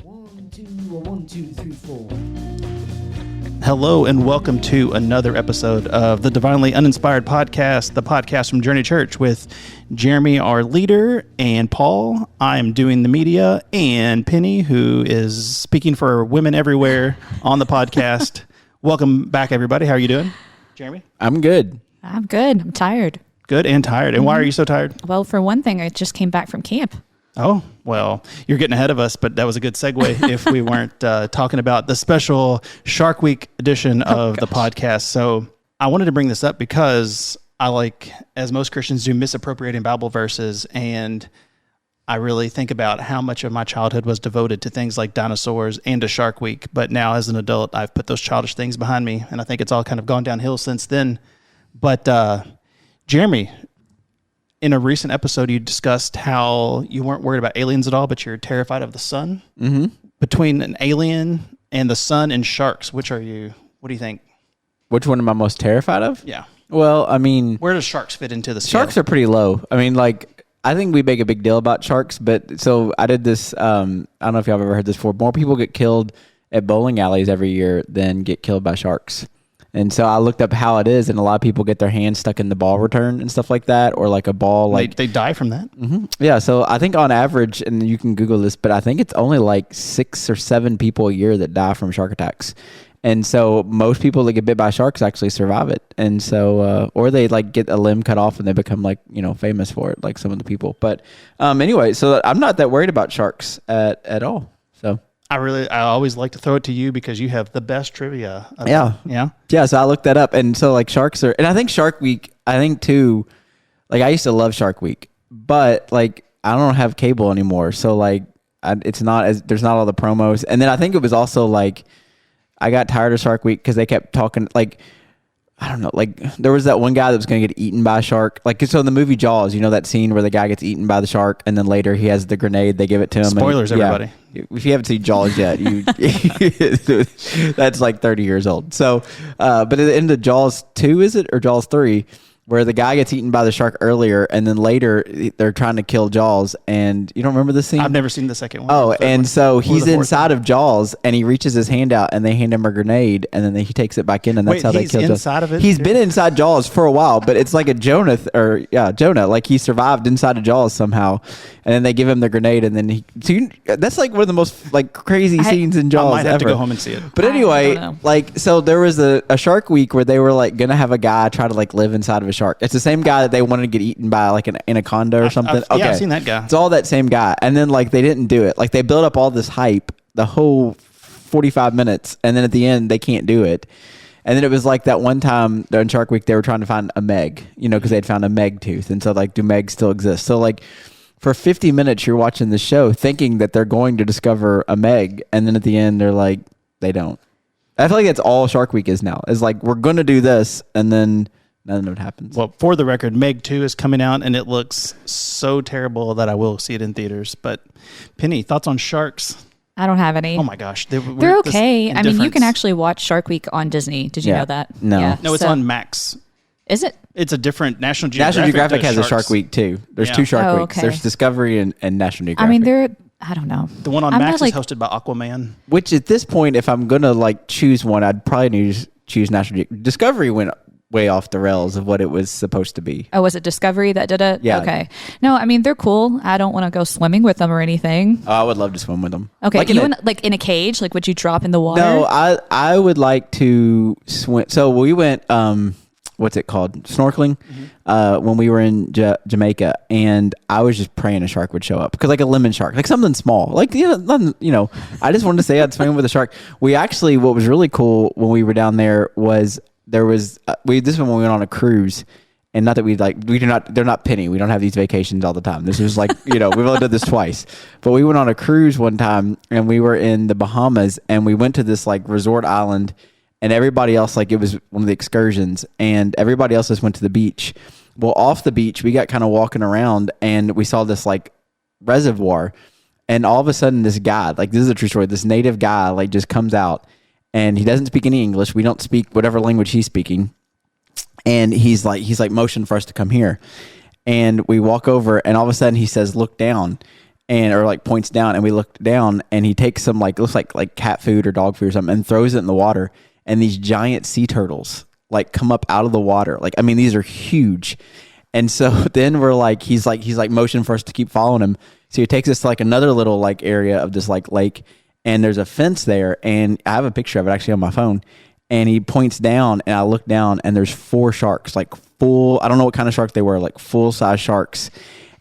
1, 2, 3, 4. Hello and welcome to another episode of the Divinely Uninspired Podcast, the podcast from Journey Church with Jeremy, our leader, and Paul. I'm doing the media, and Penny, who is speaking for women everywhere on the podcast. Welcome back, everybody. How are you doing, Jeremy? I'm good. I'm good. I'm tired. Good and tired. And why are you so tired? Well, for one thing, I just came back from camp. Oh, well, you're getting ahead of us, but that was a good segue if we weren't talking about the special Shark Week edition of the podcast. So I wanted to bring this up because I like, as most Christians do, misappropriating Bible verses. And I really think about how much of my childhood was devoted to things like dinosaurs and to Shark Week. But now as an adult, I've put those childish things behind me. And I think it's all kind of gone downhill since then. But Jeremy, in a recent episode, you discussed how you weren't worried about aliens at all, but you're terrified of the sun. Mm-hmm. Between an alien and the sun and sharks, which are you? What do you think? Which one am I most terrified of? Yeah. Well, I mean, where does sharks fit into the scale? Sharks are pretty low. I mean, like, I think we make a big deal about sharks, but so I did this. I don't know if y'all have ever heard this before. More people get killed at bowling alleys every year than get killed by sharks. And so I looked up how it is, and a lot of people get their hands stuck in the ball return and stuff like that, or like a ball. Like they die from that? Mm-hmm. Yeah, so I think on average, and you can Google this, but I think it's only like 6 or 7 people a year that die from shark attacks. And so most people that get bit by sharks actually survive it. And so, or they like get a limb cut off and they become like, famous for it, like some of the people. But anyway, so I'm not that worried about sharks at all. So I always like to throw it to you because you have the best trivia. Yeah. So I looked that up, and so like sharks are, and I think Shark Week, too, like I used to love Shark Week, but like I don't have cable anymore. So like there's not all the promos. And then I think it was also like, I got tired of Shark Week because they kept talking like, I don't know, like there was that one guy that was going to get eaten by a shark. Like, so in the movie Jaws, that scene where the guy gets eaten by the shark and then later he has the grenade, they give it to him. Spoilers, everybody. If you haven't seen Jaws yet, that's like 30 years old. So, but at the end of Jaws 2, is it? Or Jaws 3, where the guy gets eaten by the shark earlier and then later they're trying to kill Jaws. And you don't remember this scene? I've never seen the second one. Oh, and so he's inside of Jaws and he reaches his hand out and they hand him a grenade and then he takes it back in and that's how they kill Jaws. Inside of it? He's been inside Jaws for a while, but it's like a Jonah, like he survived inside of Jaws somehow. And then they give him the grenade and then that's like one of the most like crazy scenes in Jaws I might have ever. to go home and see it. But anyway, like, so there was a Shark Week where they were like going to have a guy try to like live inside of a shark. It's the same guy that they wanted to get eaten by like an anaconda or something. Yeah, I've seen that guy. It's all that same guy. And then like they didn't do it. Like they built up all this hype the whole 45 minutes. And then at the end, they can't do it. And then it was like that one time during Shark Week, they were trying to find a Meg, because they had found a Meg tooth. And so like, do Megs still exist? So like for 50 minutes, you're watching the show thinking that they're going to discover a Meg. And then at the end, they're like, they don't. I feel like that's all Shark Week is now. Is like, we're going to do this. And then none of it happens. Well, for the record, Meg 2 is coming out, and it looks so terrible that I will see it in theaters. But Penny, thoughts on sharks? I don't have any. Oh my gosh. They're okay. I mean, you can actually watch Shark Week on Disney. Did you know that? No. Yeah. No, it's on Max. Is it? It's a different National Geographic. National Geographic has a Shark Week too. There's 2 Shark Weeks. Okay. There's Discovery and National Geographic. I mean, I don't know. The one on Max is hosted by Aquaman. Which at this point, if I'm going to like choose one, I'd probably need to choose National Geographic. Discovery went way off the rails of what it was supposed to be. Oh, was it Discovery that did it? Yeah. Okay. No, I mean, they're cool. I don't want to go swimming with them or anything. Oh, I would love to swim with them. Okay. Like in a cage? Like, would you drop in the water? No, I would like to swim. So we went, what's it called? Snorkeling, when we were in Jamaica, and I was just praying a shark would show up, because like a lemon shark, like something small, like, nothing, I just wanted to say I'd swim with a shark. We actually, what was really cool when we were down there was this is when we went on a cruise, and not that they're not Penny. We don't have these vacations all the time. This was like, we've only done this twice, but we went on a cruise one time and we were in the Bahamas and we went to this like resort island, and everybody else, like it was one of the excursions, and everybody else just went to the beach. Well, off the beach, we got kind of walking around and we saw this like reservoir, and all of a sudden this guy, like this is a true story, this native guy like just comes out, and he doesn't speak any English. We don't speak whatever language he's speaking. And he's like motioned for us to come here. And we walk over, and all of a sudden he says, "Look down." and or like points down, and we looked down, and he takes some like looks like cat food or dog food or something, and throws it in the water, and these giant sea turtles like come up out of the water. Like, I mean, these are huge. And so then we're like, he's like motioning for us to keep following him. So he takes us to like another little like area of this like lake, and there's a fence there, and I have a picture of it actually on my phone. And he points down, and I look down, and there's 4 sharks, like full, I don't know what kind of shark they were, like full size sharks.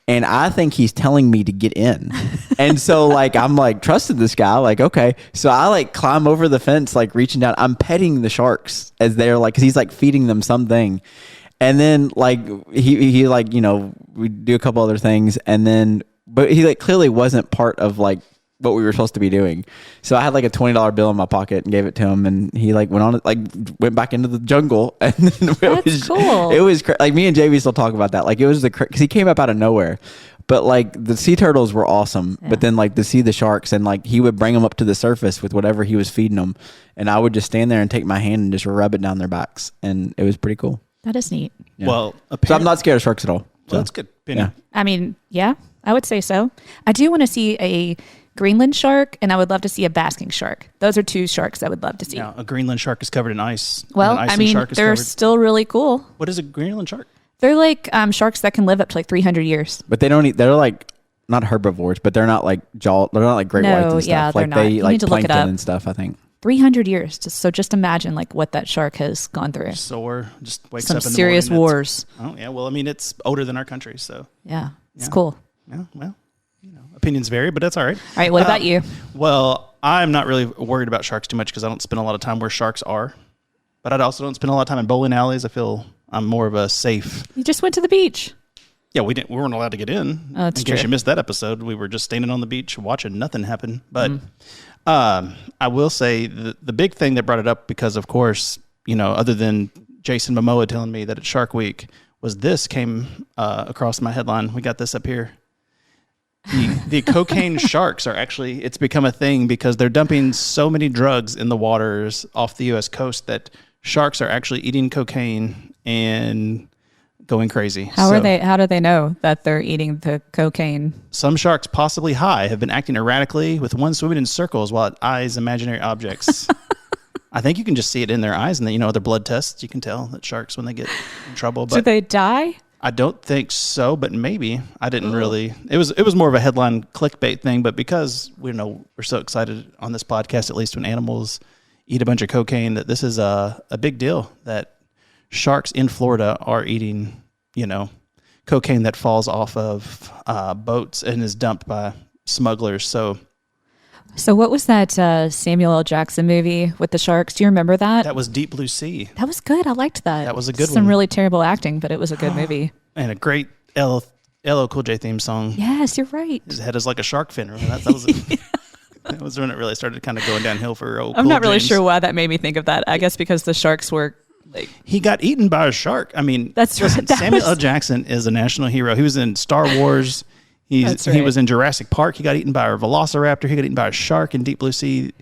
And I think he's telling me to get in. And so like, I'm like, trusted this guy. Like, okay. So I like climb over the fence, like reaching down. I'm petting the sharks as they're like, cause he's like feeding them something. And then like, he like, you know, we do a couple other things, and then, but he like clearly wasn't part of like what we were supposed to be doing. So I had like a $20 bill in my pocket and gave it to him, and he like went back into the jungle. And then cool. It was like me and JV still talk about that. Like it was because he came up out of nowhere, but like the sea turtles were awesome. Yeah. But then like to see the sharks, and like he would bring them up to the surface with whatever he was feeding them, and I would just stand there and take my hand and just rub it down their backs, and it was pretty cool. That is neat. Yeah. Well, so I'm not scared of sharks at all. So. Well, that's good. Yeah. I mean, yeah, I would say so. I do want to see a Greenland shark, and I would love to see a basking shark. Those are 2 sharks I would love to see. Now, a Greenland shark is covered in ice. Well, I mean, they're still really cool. What is a Greenland shark? They're like sharks that can live up to like 300 years. But they don't eat. They're like not herbivores, but they're not like they're not like great whites and stuff. Yeah, like they eat like plankton and stuff, I think. 300 years. So just imagine like what that shark has gone through. Sore, just wakes some up in the serious morning. wars. Oh yeah, well, I mean, it's older than our country, so yeah, it's cool. Yeah, well, you know, opinions vary, but that's all right. All right, what about you? Well, I'm not really worried about sharks too much because I don't spend a lot of time where sharks are, but I also don't spend a lot of time in bowling alleys. I feel I'm more of a safe. You just went to the beach. Yeah, we weren't allowed to get in. Oh, that's true. In case you missed that episode, we were just standing on the beach watching nothing happen. But I will say the big thing that brought it up, because of course, you know, other than Jason Momoa telling me that it's Shark Week, was this came across my headline. We got this up here. The cocaine sharks are actually, it's become a thing because they're dumping so many drugs in the waters off the U.S. coast that sharks are actually eating cocaine and going crazy. How do they know that they're eating the cocaine? Some sharks, possibly high, have been acting erratically, with one swimming in circles while it eyes imaginary objects. I think you can just see it in their eyes, and other blood tests, you can tell that sharks, when they get in trouble. But do they die? I don't think so, but maybe. I didn't really. It was more of a headline clickbait thing, but because we're so excited on this podcast, at least when animals eat a bunch of cocaine, that this is a big deal, that sharks in Florida are eating, cocaine that falls off of boats and is dumped by smugglers. So what was that Samuel L. Jackson movie with the sharks? Do you remember that? That was Deep Blue Sea. That was good. I liked that. That was a good one. Some really terrible acting, but it was a good movie. And a great LL Cool J theme song. Yes, you're right. His head is like a shark fin. That was that was when it really started kind of going downhill for old I'm not really James. sure why that made me think of that. I guess because the sharks were like... He got eaten by a shark. I mean, listen, Samuel L. Jackson is a national hero. He was in Star Wars. He was in Jurassic Park. He got eaten by a velociraptor. He got eaten by a shark in Deep Blue Sea.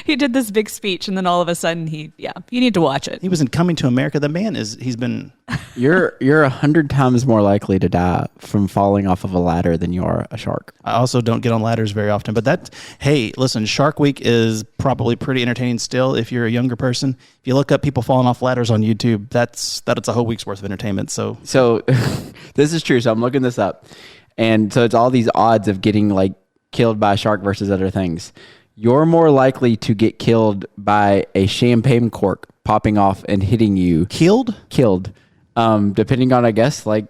He did this big speech, and then all of a sudden, you need to watch it. He was in Coming to America. The man he's been... You're 100 times more likely to die from falling off of a ladder than you are a shark. I also don't get on ladders very often, but listen, Shark Week is probably pretty entertaining still if you're a younger person. If you look up people falling off ladders on YouTube, that's a whole week's worth of entertainment. So this is true. So I'm looking this up. And so it's all these odds of getting like killed by a shark versus other things. You're more likely to get killed by a champagne cork popping off and hitting you. Killed? Depending on, I guess, like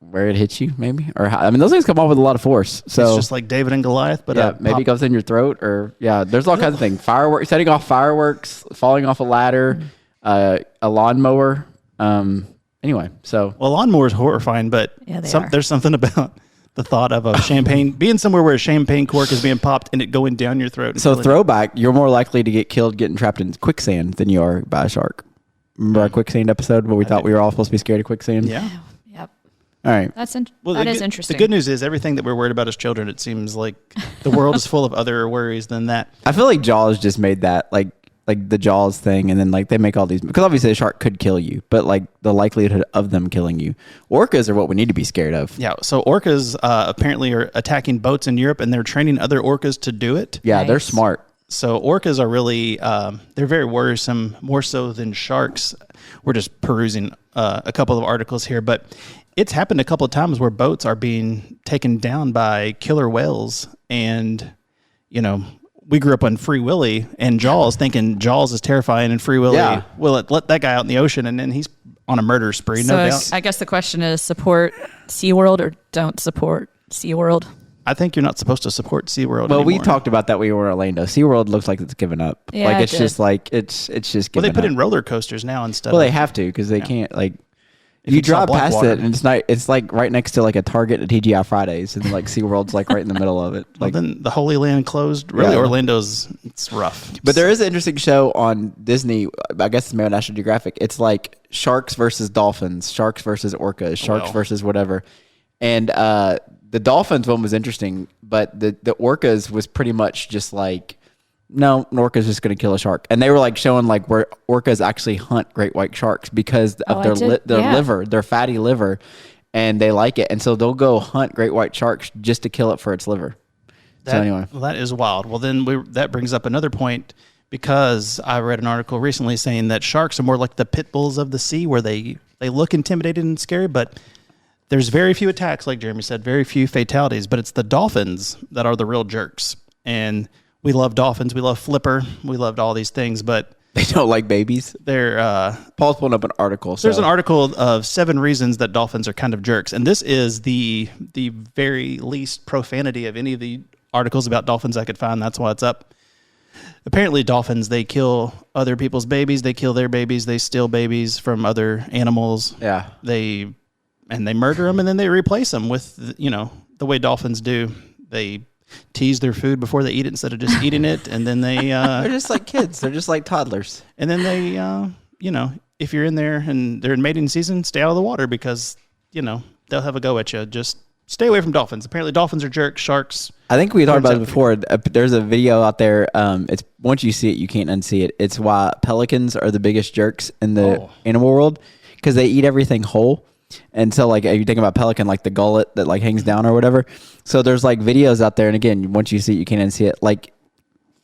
where it hits you, maybe, or how. I mean, those things come off with a lot of force. So it's just like David and Goliath, but maybe it goes in your throat, or there's all kinds of things. Fireworks, setting off fireworks, falling off a ladder, a lawnmower. Anyway, so... Well, lawnmower is horrifying, but there's something about the thought of a champagne... being somewhere where a champagne cork is being popped and it going down your throat. So throwback, you're more likely to get killed getting trapped in quicksand than you are by a shark. Remember our quicksand episode where we thought we were all supposed to be scared of quicksand? Yeah. Yep. All right. That is interesting. The good news is everything that we're worried about as children, it seems like the world is full of other worries than that. I feel like Jaws just made that... Like like the Jaws thing, and then like they make all these, because obviously a shark could kill you, but like the likelihood of them killing you. Orcas are what we need to be scared of. Yeah, so orcas apparently are attacking boats in Europe, and they're training other orcas to do it. Yeah, Nice. they're smart. So orcas are really, they're very worrisome, more so than sharks. We're just perusing a couple of articles here, but it's happened a couple of times where boats are being taken down by killer whales. And, you know, we grew up on Free Willy and Jaws, thinking Jaws is terrifying, and Free Willy, Yeah. well, let that guy out in the ocean, and then he's on a murder spree, So no doubt. I guess the question is support SeaWorld or don't support SeaWorld. I think you're not supposed to support SeaWorld Well, we anymore. talked about that when we were in Orlando. SeaWorld looks like it's given up. Yeah, like it it's did. just like it's just Well, given they put up. in roller coasters now instead Well, of... they have to, because they can't, like, If you you saw drive past Blackwater. it and it's not, it's like right next to like a Target at TGI Fridays, and like SeaWorld's like right in the middle of it. Well, Like, then the Holy Land closed. Really, Yeah. Orlando's, it's rough. but there is an interesting show on Disney, I guess it's maybe National Geographic. It's like sharks versus dolphins, sharks versus orcas, sharks Wow. versus whatever. And the dolphins one was interesting, but the orcas was pretty much just like, no, an orca's just going to kill a shark. And they were like showing like where orcas actually hunt great white sharks because of I their did- their yeah. liver, their fatty liver, and they like it. And so they'll go hunt great white sharks just to kill it for its liver. So anyway. Well, that is wild. Well, then that brings up another point, because I read an article recently saying that sharks are more like the pit bulls of the sea, where they look intimidating and scary, but there's very few attacks, like Jeremy said, very few fatalities, but it's the dolphins that are the real jerks. And we love dolphins. We love Flipper. We loved all these things, but They don't like babies. they're... Paul's pulling up an article. So. There's an article of 7 reasons that dolphins are kind of jerks, and this is the very least profanity of any of the articles about dolphins I could find. That's why it's up. Apparently, dolphins, they kill other people's babies. They kill their babies. They steal babies from other animals. Yeah. They murder them, and then they replace them with, you know, the way dolphins do. They tease their food before they eat it instead of just eating it, and then they They're just like kids. They're just like toddlers. and then they, you know, if you're in there and they're in mating season, stay out of the water, because, you know, they'll have a go at you. Just stay away from dolphins. Apparently, dolphins are jerks. Sharks. I think we talked about it Turns out before. There's a video out there. It's once you see it, you can't unsee it. It's why pelicans are the biggest jerks in the animal world, because they eat everything whole. And so, like, if you think about pelican, like the gullet that like hangs down or whatever. So there's like videos out there, and again, once you see it, you can't unsee it. Like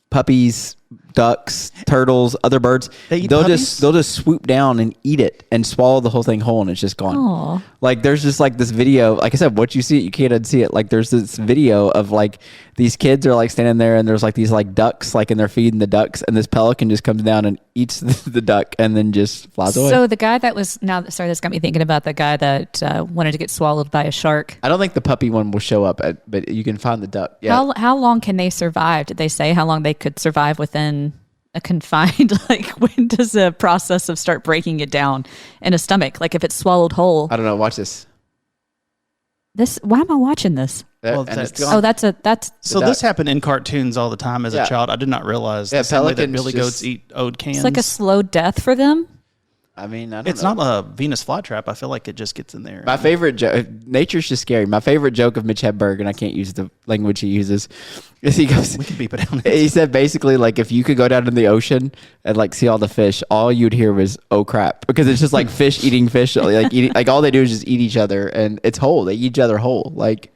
puppies, ducks, turtles, other birds. They eat they'll puppies? just swoop down and eat it and swallow the whole thing whole, and it's just gone. Aw. Like there's just like this video, like I said, once you see it, you can't unsee it. Like there's this video of like these kids are like standing there, and there's like these like ducks, like, and they're feeding the ducks, and this pelican just comes down and eats the duck and then just flies away. So the guy that was this got me thinking about the guy that wanted to get swallowed by a shark. I don't think the puppy one will show up, but you can find the duck. Yeah. How long can they survive? Did they say how long they could survive within a confined? Like, when does the process of start breaking it down in a stomach? Like, if it's swallowed whole. I don't know. Watch this. Why am I watching this? Well, And it's that's- gone. Oh, that's So The this duck. happened in cartoons all the time as Yeah. a child. I did not realize Yeah, the same way that pelicans billy just- goats eat old cans. it's like a slow death for them. I mean, I don't It's know. not a Venus flytrap. I feel like it just gets in there. My favorite joke, nature's just scary. My favorite joke of Mitch Hedberg, and I can't use the language he uses, is he goes, We can beep it down. he said basically like if you could go down in the ocean and like see all the fish, all you'd hear was oh crap, because it's just like fish eating fish, like eating, like all they do is just eat each other, and it's whole. They eat each other whole. Like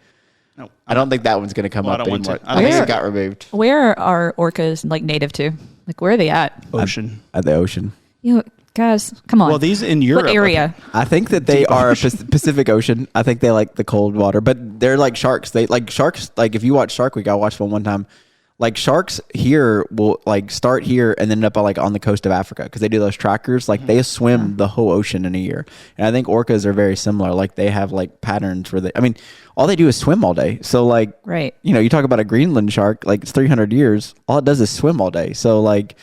No, I don't think that one's gonna come Well, I up don't want anymore. to. I I don't think think it so. got removed Where are orcas like native to? Like, where are they at? ocean. at the ocean. You guys, come on. Well, these in Europe. what area? I think that they are Pacific Ocean. I think they like the cold water, but they're like sharks. They like sharks. Like if you watch Shark Week, I watched one time. Like sharks here will like start here and then end up like on the coast of Africa, because they do those trackers. Like they swim the whole ocean in a year. And I think orcas are very similar. Like they have like patterns where I mean, all they do is swim all day. So like, Right. you know, you talk about a Greenland shark, like it's 300 years. All it does is swim all day. So like,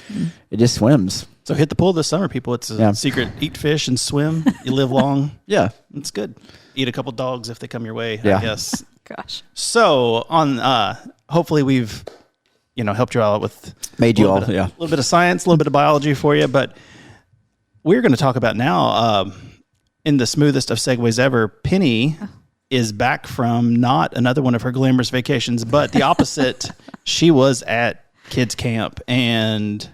it just swims. So hit the pool this summer, people. It's a Yeah. secret. Eat fish and swim. You live long. Yeah. It's good. Eat a couple dogs if they come your way. Yeah. I guess. Gosh. So on, hopefully we've, helped you out with Made you a all, little bit yeah. a little bit of science, a little bit of biology for you. But we're going to talk about now, in the smoothest of segues ever, Penny is back from not another one of her glamorous vacations, but the opposite. She was at kids camp, and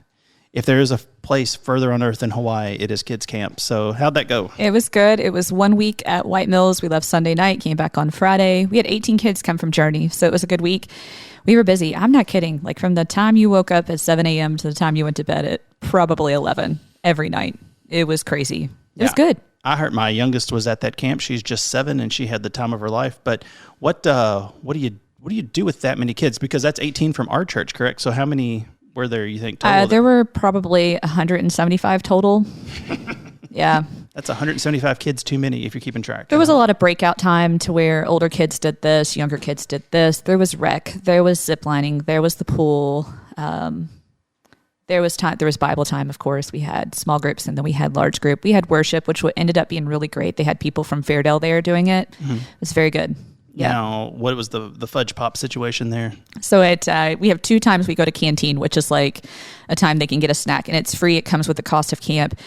if there is a place further on earth than Hawaii, it is kids camp. So how'd that go? It was good. It was 1 week at White Mills. We left Sunday night, came back on Friday. We had 18 kids come from Journey, so it was a good week. We were busy. I'm not kidding. Like from the time you woke up at 7 a.m. to the time you went to bed at probably 11 every night. It was crazy. It was good. I heard my youngest was at that camp. She's just 7 and she had the time of her life. But what do you do with that many kids? Because that's 18 from our church, correct? So how many were there, you think, total? There were probably 175 total. Yeah. That's 175 kids too many if you're keeping track. There was a lot of breakout time to where older kids did this, younger kids did this. There was rec, there was zip lining, there was the pool. There was time. There was Bible time, of course. We had small groups, and then we had large group. We had worship, which ended up being really great. They had people from Fairdale there doing it. Mm-hmm. It was very good. Yeah. Now, what was the fudge pop situation there? So we have 2 times we go to canteen, which is like a time they can get a snack, and it's free. It comes with the cost of camp.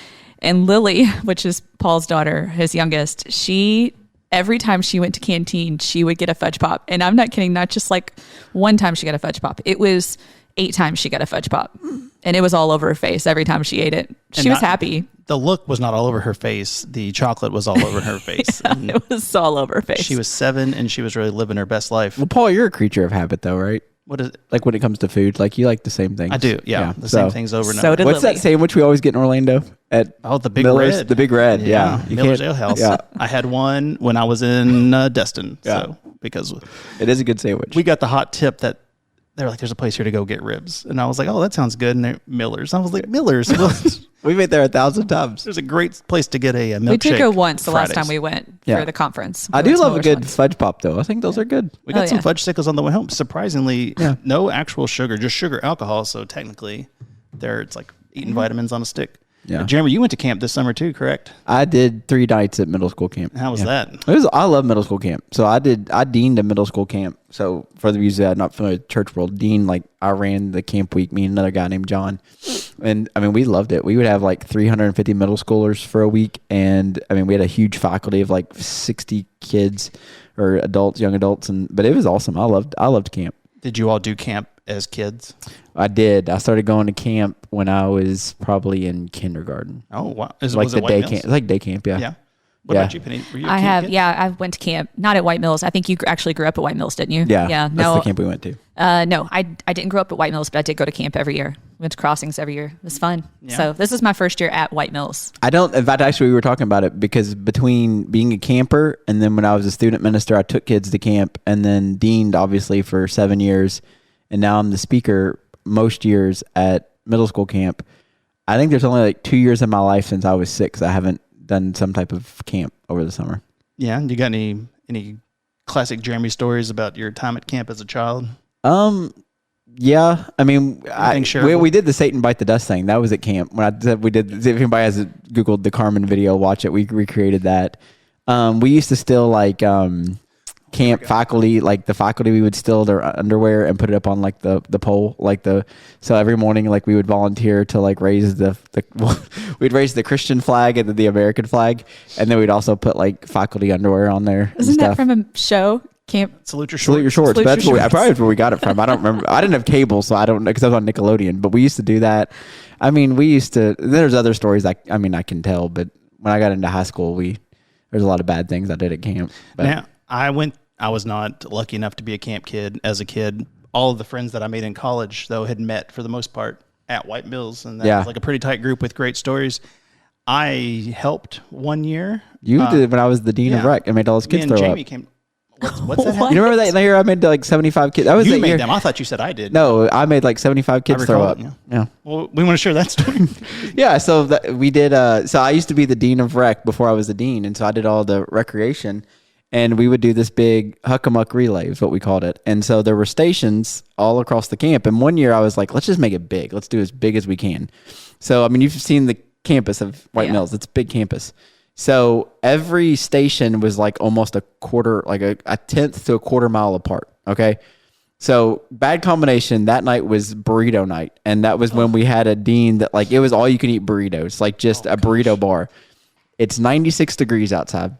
And Lily, which is Paul's daughter, his youngest, every time she went to canteen, she would get a fudge pop. And I'm not kidding, not just like one time she got a fudge pop. It was 8 times she got a fudge pop. And it was all over her face every time she ate it. She was happy. The look was not all over her face. The chocolate was all over her face. Yeah, it was all over her face. She was 7 and she was really living her best life. Well, Paul, you're a creature of habit though, right? What is it? Like when it comes to food, like you like the same things. I do, yeah. The same things over and so over. did What's Lily. that sandwich we always get in Orlando at the Big Miller's? Red. The Big Red, yeah. Miller's Ale House. Yeah. I had one when I was in Destin. Yeah. So because It is a good sandwich. we got the hot tip that they were like, there's a place here to go get ribs. And I was like, oh, that sounds good. And they're Miller's. I was like, Miller's? We've ate there 1,000 times. There's a great place to get a milkshake. We did go once the last Fridays. time we went Yeah. for the conference. I We do went to love a Miller's good once. fudge pop though. I think those are good. We got some yeah. fudge sickles on the way home. Surprisingly, Yeah. no actual sugar, just sugar alcohol. So technically, it's like eating vitamins on a stick. Yeah. Jeremy, you went to camp this summer too, correct? I did 3 nights at middle school camp. How was that? I love middle school camp. So I deaned a middle school camp. So for the users that are not familiar with church world, dean, like I ran the camp week, me and another guy named John. And I mean, we loved it. We would have like 350 middle schoolers for a week. And I mean, we had a huge faculty of like 60 kids or adults, young adults. But it was awesome. I loved camp. Did you all do camp as kids? I did. I started going to camp when I was probably in kindergarten. Oh, wow. Like was the it White day Mills? camp. It's like day camp, yeah. Yeah. What Yeah. about you, Penny? Were you a camp kid? I went to camp, not at White Mills. I think you actually grew up at White Mills, didn't you? Yeah. Yeah. That's No, the camp we went to. no, I didn't grow up at White Mills, but I did go to camp every year. We went to crossings every year. It was fun. Yeah. So this is my first year at White Mills. In fact, actually, we were talking about it because between being a camper and then when I was a student minister, I took kids to camp and then deaned, obviously, for 7 years. And now I'm the speaker most years at middle school camp. I think there's only like 2 years in my life since I was 6 I haven't done some type of camp over the summer. Yeah. You got any classic Jeremy stories about your time at camp as a child? Yeah. I mean, shareable? we did the Satan Bite the Dust thing. That was at camp. When I said we did, if anybody has Googled the Carmen video, watch it. We recreated that. We used to steal like camp faculty, like the faculty, we would steal their underwear and put it up on like the pole, so every morning like we would volunteer to like raise we'd raise the Christian flag and then the American flag, and then we'd also put like faculty underwear on there. Isn't and that stuff. from a show? Camp. Salute your shorts. Salute your shorts. Salute That's your where shorts. probably where we got it from. I don't remember. I didn't have cable, so I don't know because I was on Nickelodeon. But we used to do that. I mean, we used to. There's other stories. I can tell. But when I got into high school, there's a lot of bad things I did at camp. But Now, I was not lucky enough to be a camp kid as a kid. All of the friends that I made in college, though, had met for the most part at White Mills, and that was like a pretty tight group with great stories. I helped one year. you did when I was the dean of rec. I made all those Me kids and throw Jamie up. came. What's that? What? You remember that year I made like 75 kids? That was You that made year. them. I thought you said I did. No, I made like 75 kids throw recall up. it, Yeah. Well, we want to share that story. Yeah, so we did. So I used to be the dean of rec before I was the dean, and so I did all the recreation, and we would do this big huck-a-muck relay, is what we called it. And so there were stations all across the camp. And one year I was like, let's just make it big. Let's do as big as we can. So I mean, you've seen the campus of White Mills. It's a big campus. So every station was like almost a quarter, like a tenth to a quarter mile apart. Okay. So bad combination. That night was burrito night. And that was when we had a dean that like, it was all you can eat burritos, like just a burrito bar. It's 96 degrees outside.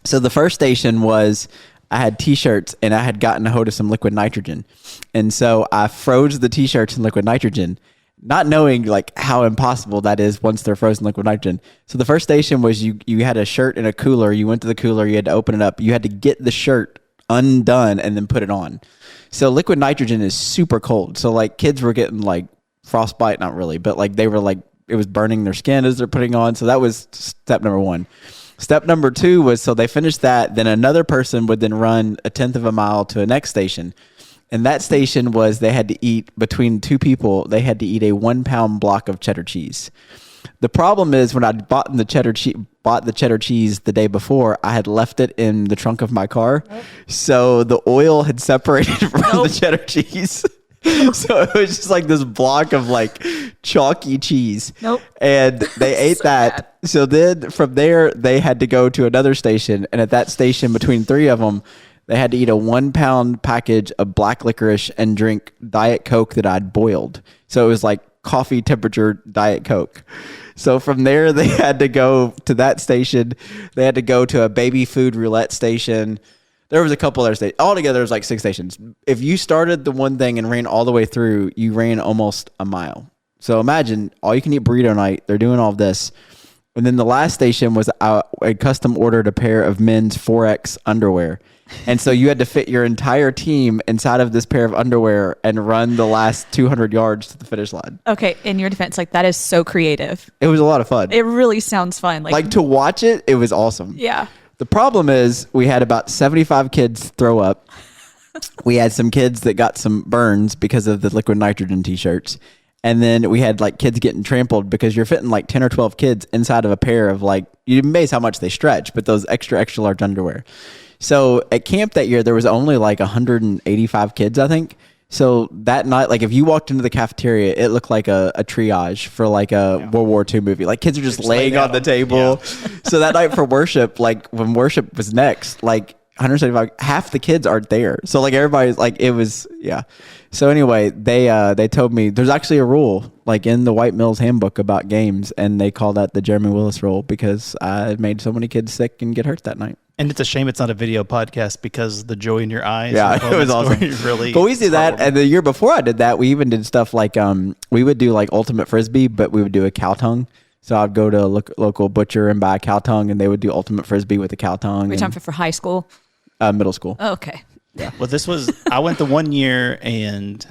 So the first station was, I had t-shirts and I had gotten a hold of some liquid nitrogen. And so I froze the t-shirts in liquid nitrogen. not knowing like how impossible that is once they're frozen liquid nitrogen. So the first station was you had a shirt in a cooler. You went to the cooler. You had to open it up. You had to get the shirt undone and then put it on. So liquid nitrogen is super cold. So like kids were getting like frostbite, not really, but like they were like, it was burning their skin as they're putting on. So that was step number 1. Step number 2 was, so they finished that. Then another person would then run a 1/10 of a mile to a next station. And that station was, they had to eat, between 2 people, they had to eat a 1-pound block of cheddar cheese. The problem is when I bought the cheddar cheese the day before, I had left it in the trunk of my car. Nope. So the oil had separated from the cheddar cheese. So it was just like this block of like chalky cheese. Nope. And they ate that. Bad. So then from there, they had to go to another station. And at that station, between 3 of them, they had to eat a 1-pound package of black licorice and drink Diet Coke that I'd boiled. So it was like coffee temperature Diet Coke. So from there, they had to go to that station. They had to go to a baby food roulette station. There was a couple other stations. Altogether, there was like 6 stations. If you started the one thing and ran all the way through, you ran almost a mile. So imagine all you can eat burrito night. They're doing all of this. And then the last station was I custom ordered a pair of men's 4X underwear. And so you had to fit your entire team inside of this pair of underwear and run the last 200 yards to the finish line. Okay, in your defense, like that is so creative. It was a lot of fun. It really sounds fun. Like to watch it, it was awesome. Yeah. The problem is we had about 75 kids throw up. We had some kids that got some burns because of the liquid nitrogen t-shirts. And then we had like kids getting trampled because you're fitting like 10 or 12 kids inside of a pair of like, you'd be amazed how much they stretch, but those extra large underwear. So at camp that year, there was only like 185 kids, I think. So that night, like if you walked into the cafeteria, it looked like a triage for like a World War II movie. Like kids are just laying on the table. Yeah. So that night for worship, like when worship was next, like 175, half the kids aren't there. So like everybody's like, it was, yeah. So anyway, they told me there's actually a rule like in the White Mills handbook about games, and they call that the Jeremy Willis rule because I made so many kids sick and get hurt that night. And it's a shame it's not a video podcast because the joy in your eyes. Yeah, it was awesome. Really, but we do that, and the year before I did that, we even did stuff like we would do like ultimate frisbee, but we would do a cow tongue. So I'd go to a local butcher and buy a cow tongue, and they would do ultimate frisbee with a cow tongue. We're talking for high school? Middle school. Oh, okay. Yeah. Well, I went the one year, and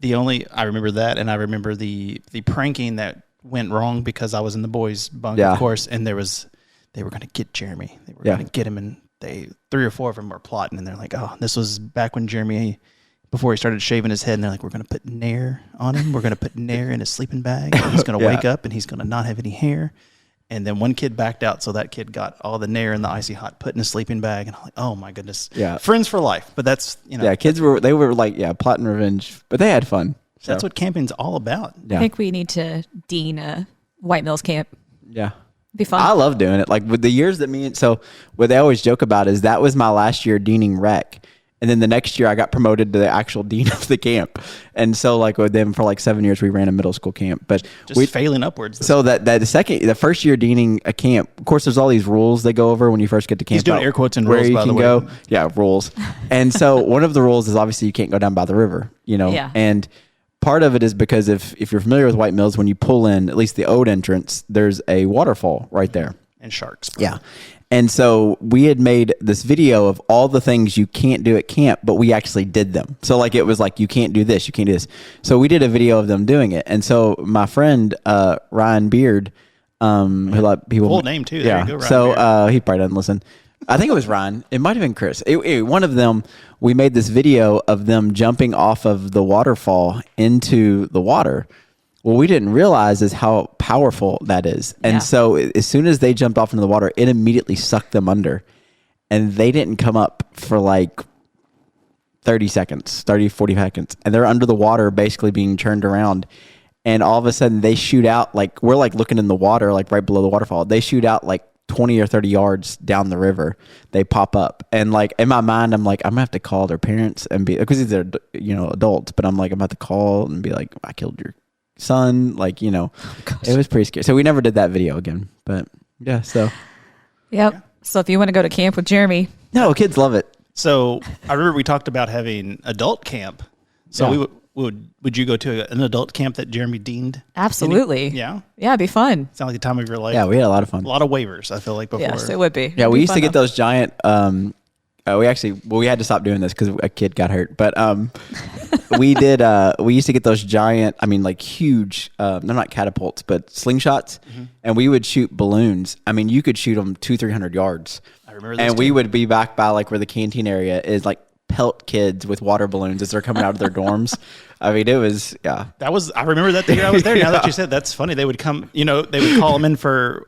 I remember that, and I remember the pranking that went wrong because I was in the boys' bunk, of course, and they were going to get Jeremy. They were going to get him, and 3 or 4 of them were plotting, and they're like, oh, this was back when Jeremy, before he started shaving his head, and they're like, we're going to put Nair on him. We're going to put Nair in his sleeping bag. And he's going to wake up, and he's going to not have any hair. And then one kid backed out, so that kid got all the Nair and the icy hot put in his sleeping bag, and I'm like, oh my goodness, friends for life. But that's kids were like plotting revenge, but they had fun. So. That's what camping's all about. Yeah. I think we need to dean a White Mills camp. Yeah. Be fun. I love doing it. Like with the years that what they always joke about is that was my last year deaning rec. And then the next year I got promoted to the actual dean of the camp. And so like with them for like 7 years, we ran a middle school camp, but just failing upwards. So the first year deaning a camp, of course, there's all these rules they go over when you first get to camp. He's doing air quotes and where rules, you by can the way. Go. Yeah, rules. And so one of the rules is obviously you can't go down by the river, Yeah. And part of it is because if you're familiar with White Mills, when you pull in, at least the old entrance, there's a waterfall right there. And sharks. Probably. Yeah. And so we had made this video of all the things you can't do at camp, but we actually did them. So like, it was like, you can't do this, you can't do this. So we did a video of them doing it. And so my friend, Ryan Beard, who like people. Full name too. There you go, Ryan so Beard. he probably doesn't listen. I think it was Ryan. It might have been Chris. One of them, we made this video of them jumping off of the waterfall into the water. Well, we didn't realize is how powerful that is. And so as soon as they jumped off into the water, it immediately sucked them under. And they didn't come up for like 40 seconds. And they're under the water basically being turned around. And all of a sudden they shoot out, like we're like looking in the water, like right below the waterfall. They shoot out like 20 or 30 yards down the river. They pop up. And like in my mind, I'm like, I'm gonna have to call their parents and be, because they're, adults, but I'm like, I'm about to call and be like, I killed your son, like, it was pretty scary. So we never did that video again, but yeah. So So if you want to go to camp with Jeremy, no, kids love it. So I remember we talked about having adult camp. So would you go to an adult camp that Jeremy deemed? Absolutely. Yeah. Yeah, it'd be fun. Sound like the time of your life. Yeah, we had a lot of fun. A lot of waivers, I feel like, before. Yes, it would be. Yeah, It'd we be used to fun, get though. those giant. We had to stop doing this because a kid got hurt. But we did. We used to get those giant. I mean, like huge. They're not catapults, but slingshots. And we would shoot balloons. I mean, you could shoot them 200-300 yards. I remember those And we would be back by like where the canteen area is, like pelt kids with water balloons as they're coming out of their dorms. I mean, it was I remember that the year I was there. Now that you said, that's funny. They would come. They would call them in for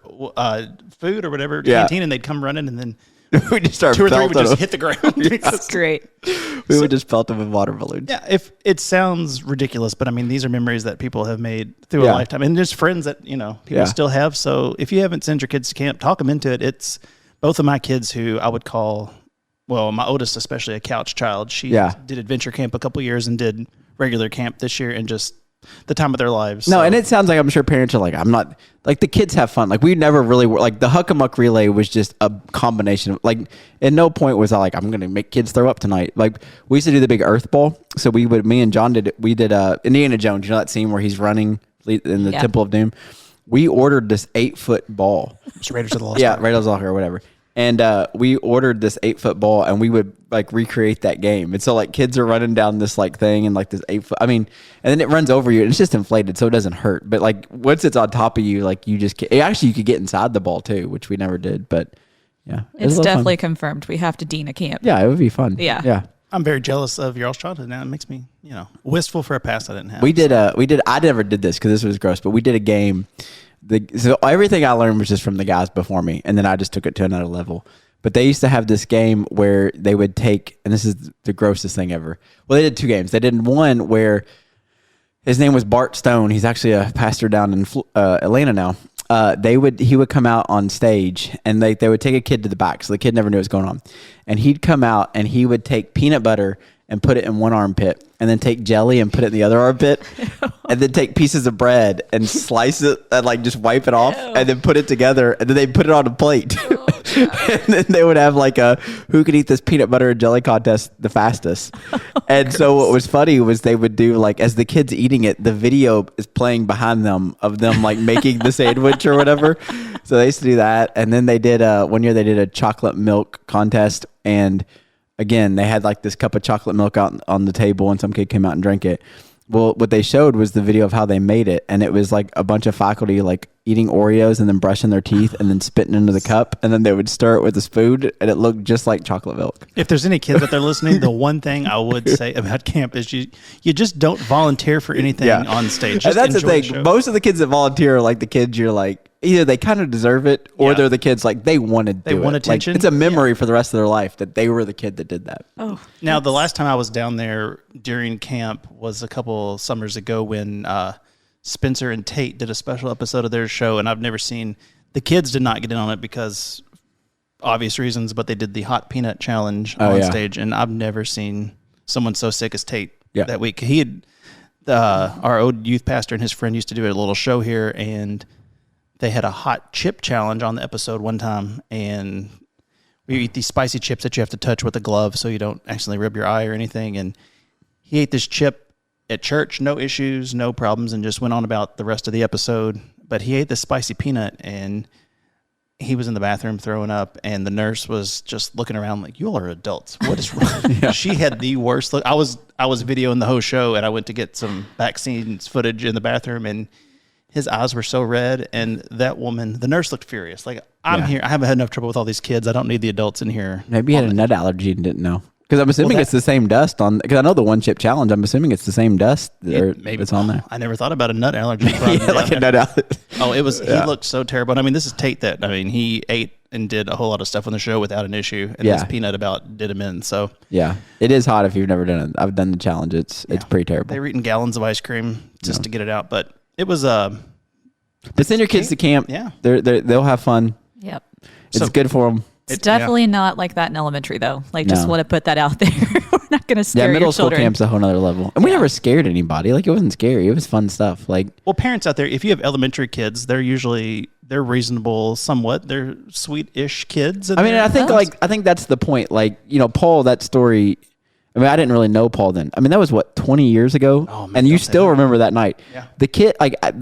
food or whatever canteen, and they'd come running, and then we just started 2 or 3 would pelting just them. hit the ground. That's great. We would just pelt them with water balloons. Yeah, if it sounds ridiculous, but I mean, these are memories that people have made through a lifetime, and there's friends that people still have. So if you haven't sent your kids to camp, talk them into it. It's both of my kids who I would call, well, my oldest especially, a couch child. She did adventure camp a couple years and did regular camp this year, and just the time of their lives. No, and it sounds like I'm sure parents are like, I'm not, like the kids have fun. Like we never really were, like the Huck and Muck relay was just a combination of, like at no point was I like, I'm going to make kids throw up tonight. Like we used to do the big earth ball. So me and John did Indiana Jones, you know that scene where he's running in the Temple of Doom? We ordered this 8-foot ball. It's Raiders of the Lost Yeah, Ark. Raiders of the Lost Ark or whatever. And we ordered this 8-foot ball, and we would like recreate that game. And so like kids are running down this like thing, and like this 8-foot. I mean, and then it runs over you, and it's just inflated, so it doesn't hurt. But like once it's on top of you, like you just actually you could get inside the ball too, which we never did. But yeah, It's definitely confirmed. We have to dean a camp. Yeah, it would be fun. Yeah. I'm very jealous of your all's childhood now. It makes me, wistful for a past I didn't have. We did. I never did this because this was gross, but we did a game. So everything I learned was just from the guys before me, and then I just took it to another level. But they used to have this game where they would take, and this is the grossest thing ever. Well, they did 2 games. They did one where his name was Bart Stone. He's actually a pastor down in Atlanta now. He would come out on stage, and they would take a kid to the back, so the kid never knew what was going on. And he'd come out, and he would take peanut butter and put it in one armpit, and then take jelly and put it in the other armpit, and then take pieces of bread and slice it and like just wipe it off, and then put it together, and then they put it on a plate. And then they would have like a who could eat this peanut butter and jelly contest the fastest. And so what was funny was they would do like as the kids eating it, the video is playing behind them of them like making the sandwich or whatever. So they used to do that. And then they did one year they did a chocolate milk contest, and again they had like this cup of chocolate milk out on the table, and some kid came out and drank it. Well, what they showed was the video of how they made it, and it was like a bunch of faculty like eating Oreos and then brushing their teeth and then spitting into the cup, and then they would stir it with a spoon, and it looked just like chocolate milk. If there's any kids out there listening, the one thing I would say about camp is you just don't volunteer for anything on stage. Just And that's the enjoy thing. show. Most of the kids that volunteer are like the kids you're like, either they kind of deserve it, or they're the kids like they wanted to do want it. attention. Like, it's a memory for the rest of their life that they were the kid that did that. Oh, Now, the last time I was down there during camp was a couple summers ago when Spencer and Tate did a special episode of their show, and I've never seen the kids did not get in on it because obvious reasons, but they did the hot peanut challenge on stage, and I've never seen someone so sick as Tate that week. He had our old youth pastor and his friend used to do a little show here, and they had a hot chip challenge on the episode one time, and we eat these spicy chips that you have to touch with a glove so you don't accidentally rub your eye or anything. And he ate this chip at church, no issues, no problems, and just went on about the rest of the episode. But he ate this spicy peanut, and he was in the bathroom throwing up, and the nurse was just looking around like, you all are adults. What is wrong? She had the worst look. I was videoing the whole show, and I went to get some back scenes footage in the bathroom, and his eyes were so red, and that woman, the nurse, looked furious. Like, I'm here. I haven't had enough trouble with all these kids. I don't need the adults in here. Maybe he had a nut allergy and didn't know. Because I'm assuming it's the same dust on. Because I know the one chip challenge. I'm assuming it's the same dust that's on there. I never thought about a nut allergy. Like a nut allergy. Oh, it was. He looked so terrible. And I mean, this is Tate. He ate and did a whole lot of stuff on the show without an issue, and this peanut about did him in. So yeah, it is hot if you've never done it. I've done the challenge. It's pretty terrible. They were eating gallons of ice cream just to get it out, but it was But send your kids to camp. Yeah, they'll have fun. yep. It's good for them. It's definitely not like that in elementary, though. Like, just want to put that out there. We're not going to scare middle your school children. camp's a whole nother level. And we never scared anybody. Like, it wasn't scary. It was fun stuff. Like, well, parents out there, if you have elementary kids, they're reasonable somewhat. They're sweet-ish kids. I mean, I think that's the point. Like, Paul, that story, I mean, I didn't really know Paul then. I mean, that was what, 20 years ago? Oh, man, and you don't say still that. remember that night. Yeah. The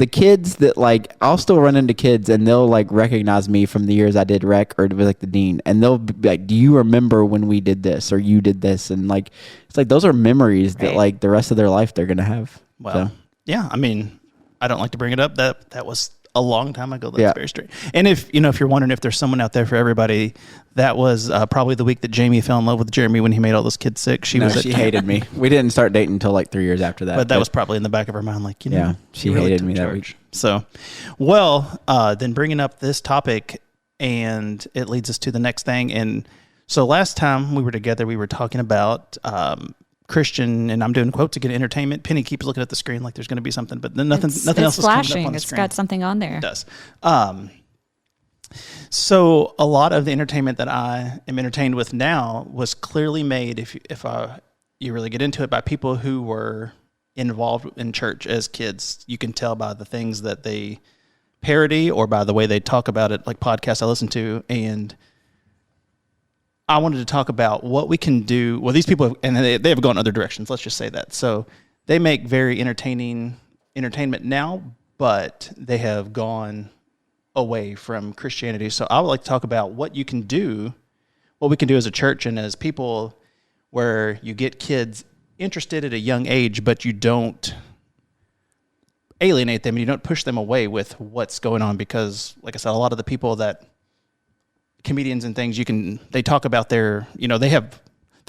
kids that like, I'll still run into kids and they'll like recognize me from the years I did rec or with like the dean. And they'll be like, do you remember when we did this or you did this? And like, it's like, those are memories that like the rest of their life they're going to have. Well, yeah, I mean, I don't like to bring it up. That was a long time ago. That's Yeah. very straight. And if you're wondering if there's someone out there for everybody, that was probably the week that Jamie fell in love with Jeremy when he made all those kids sick. She hated me. We didn't start dating until like 3 years after that. But that was probably in the back of her mind, like, Yeah, she you really hated took me that charge. week. So, well, then bringing up this topic, and it leads us to the next thing. And so last time we were together, we were talking about Christian, and I'm doing quotes again, entertainment. Penny keeps looking at the screen like there's going to be something, but then nothing else It's is coming flashing. up on the It's screen. got something on there. It does. So a lot of the entertainment that I am entertained with now was clearly made, if you really get into it, by people who were involved in church as kids. You can tell by the things that they parody or by the way they talk about it, like podcasts I listen to. And I wanted to talk about what we can do. Well, these people, and they have gone other directions. Let's just say that. So they make very entertainment now, but they have gone away from Christianity. So I would like to talk about what we can do as a church and as people, where you get kids interested at a young age, but you don't alienate them and you don't push them away with what's going on. Because, like I said, a lot of the people that comedians and things, they talk about they're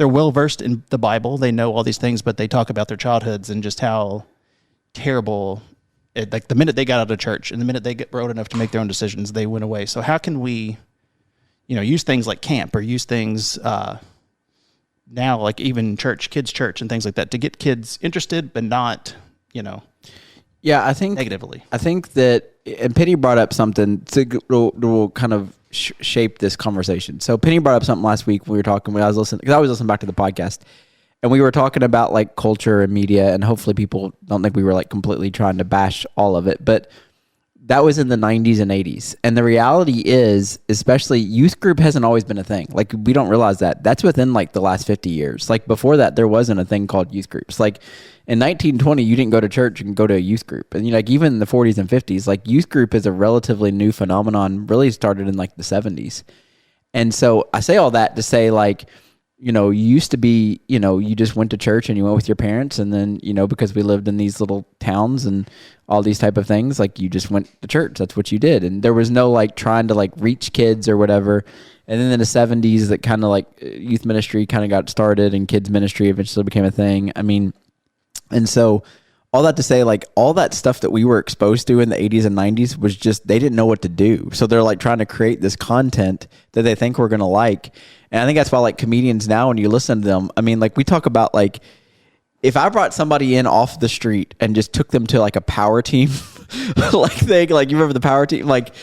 well versed in the Bible, they know all these things, but they talk about their childhoods and just how terrible like the minute they got out of church and the minute they get old enough to make their own decisions, they went away. So how can we, use things like camp or use things now, like even kids church and things like that, to get kids interested, but not, I think negatively. I think that, and Penny brought up something will kind of shape this conversation. So Penny brought up something last week when we were talking, when I was listening, because I always listen back to the podcast. And we were talking about like culture and media, and hopefully people don't think we were like completely trying to bash all of it, but that was in the 90s and 80s. And the reality is, especially youth group hasn't always been a thing. Like, we don't realize that. That's within like the last 50 years. Like before that, there wasn't a thing called youth groups. Like in 1920, you didn't go to church and go to a youth group. And like even in the 40s and 50s, like youth group is a relatively new phenomenon, really started in like the 70s. And so I say all that to say, like, you used to be, you just went to church and you went with your parents, and then, because we lived in these little towns and all these type of things, like you just went to church. That's what you did. And there was no like trying to like reach kids or whatever. And then in the 70s, that kind of like youth ministry kind of got started and kids ministry eventually became a thing. I mean, and so all that to say, like all that stuff that we were exposed to in the 80s and 90s was just, they didn't know what to do. So they're like trying to create this content that they think we're going to like. And I think that's why like comedians now, when you listen to them, I mean, like we talk about like, if I brought somebody in off the street and just took them to like a power team, like you remember the power team, like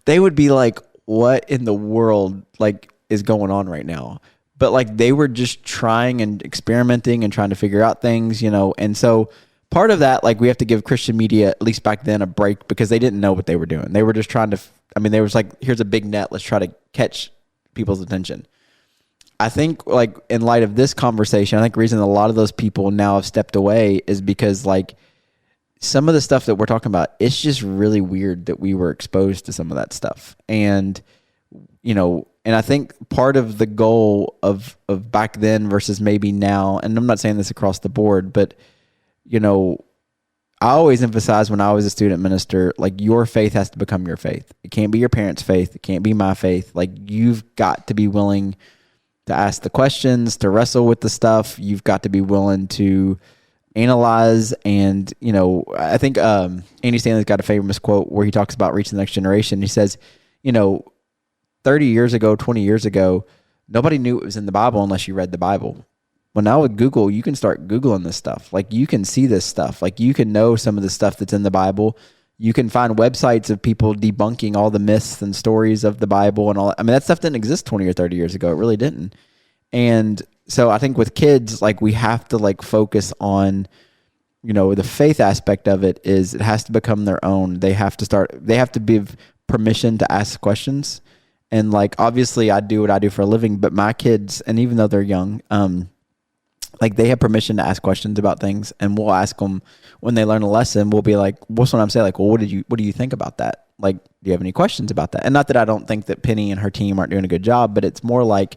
they would be like, what in the world like is going on right now? But like they were just trying and experimenting and trying to figure out things, and so part of that, like we have to give Christian media, at least back then, a break, because they didn't know what they were doing. They were just trying to, they was like, here's a big net, let's try to catch people's attention. I think like in light of this conversation, I think the reason a lot of those people now have stepped away is because like some of the stuff that we're talking about, it's just really weird that we were exposed to some of that stuff. And, and I think part of the goal of back then versus maybe now, and I'm not saying this across the board, but, I always emphasize when I was a student minister, like your faith has to become your faith. It can't be your parents' faith. It can't be my faith. Like you've got to be willing to ask the questions, to wrestle with the stuff. You've got to be willing to analyze. And, I think Andy Stanley's got a famous quote where he talks about reaching the next generation. He says, 30 years ago, 20 years ago, nobody knew it was in the Bible unless you read the Bible. Well, now with Google, you can start Googling this stuff. Like you can see this stuff. Like you can know some of the stuff that's in the Bible. You can find websites of people debunking all the myths and stories of the Bible and all. That stuff didn't exist 20 or 30 years ago. It really didn't. And so I think with kids, like we have to like focus on, the faith aspect of it is it has to become their own. They have to give permission to ask questions. And like, obviously I do what I do for a living, but my kids, and even though they're young, like they have permission to ask questions about things, and we'll ask them when they learn a lesson. We'll be like, what's what I'm saying? Like, well, what do you think about that? Like, do you have any questions about that? And not that I don't think that Penny and her team aren't doing a good job, but it's more like,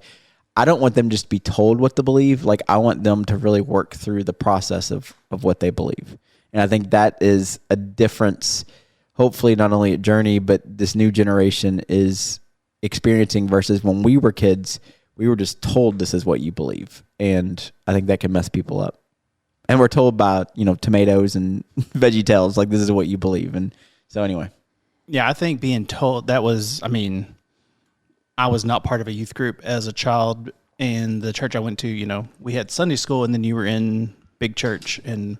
I don't want them just to be told what to believe. Like, I want them to really work through the process of what they believe. And I think that is a difference, hopefully not only at Journey, but this new generation is experiencing versus when we were kids, we were just told this is what you believe. And I think that can mess people up. And we're told by, tomatoes and VeggieTales, like, this is what you believe. And so anyway. Yeah, I think being told I was not part of a youth group as a child, and the church I went to, we had Sunday school, and then you were in big church. And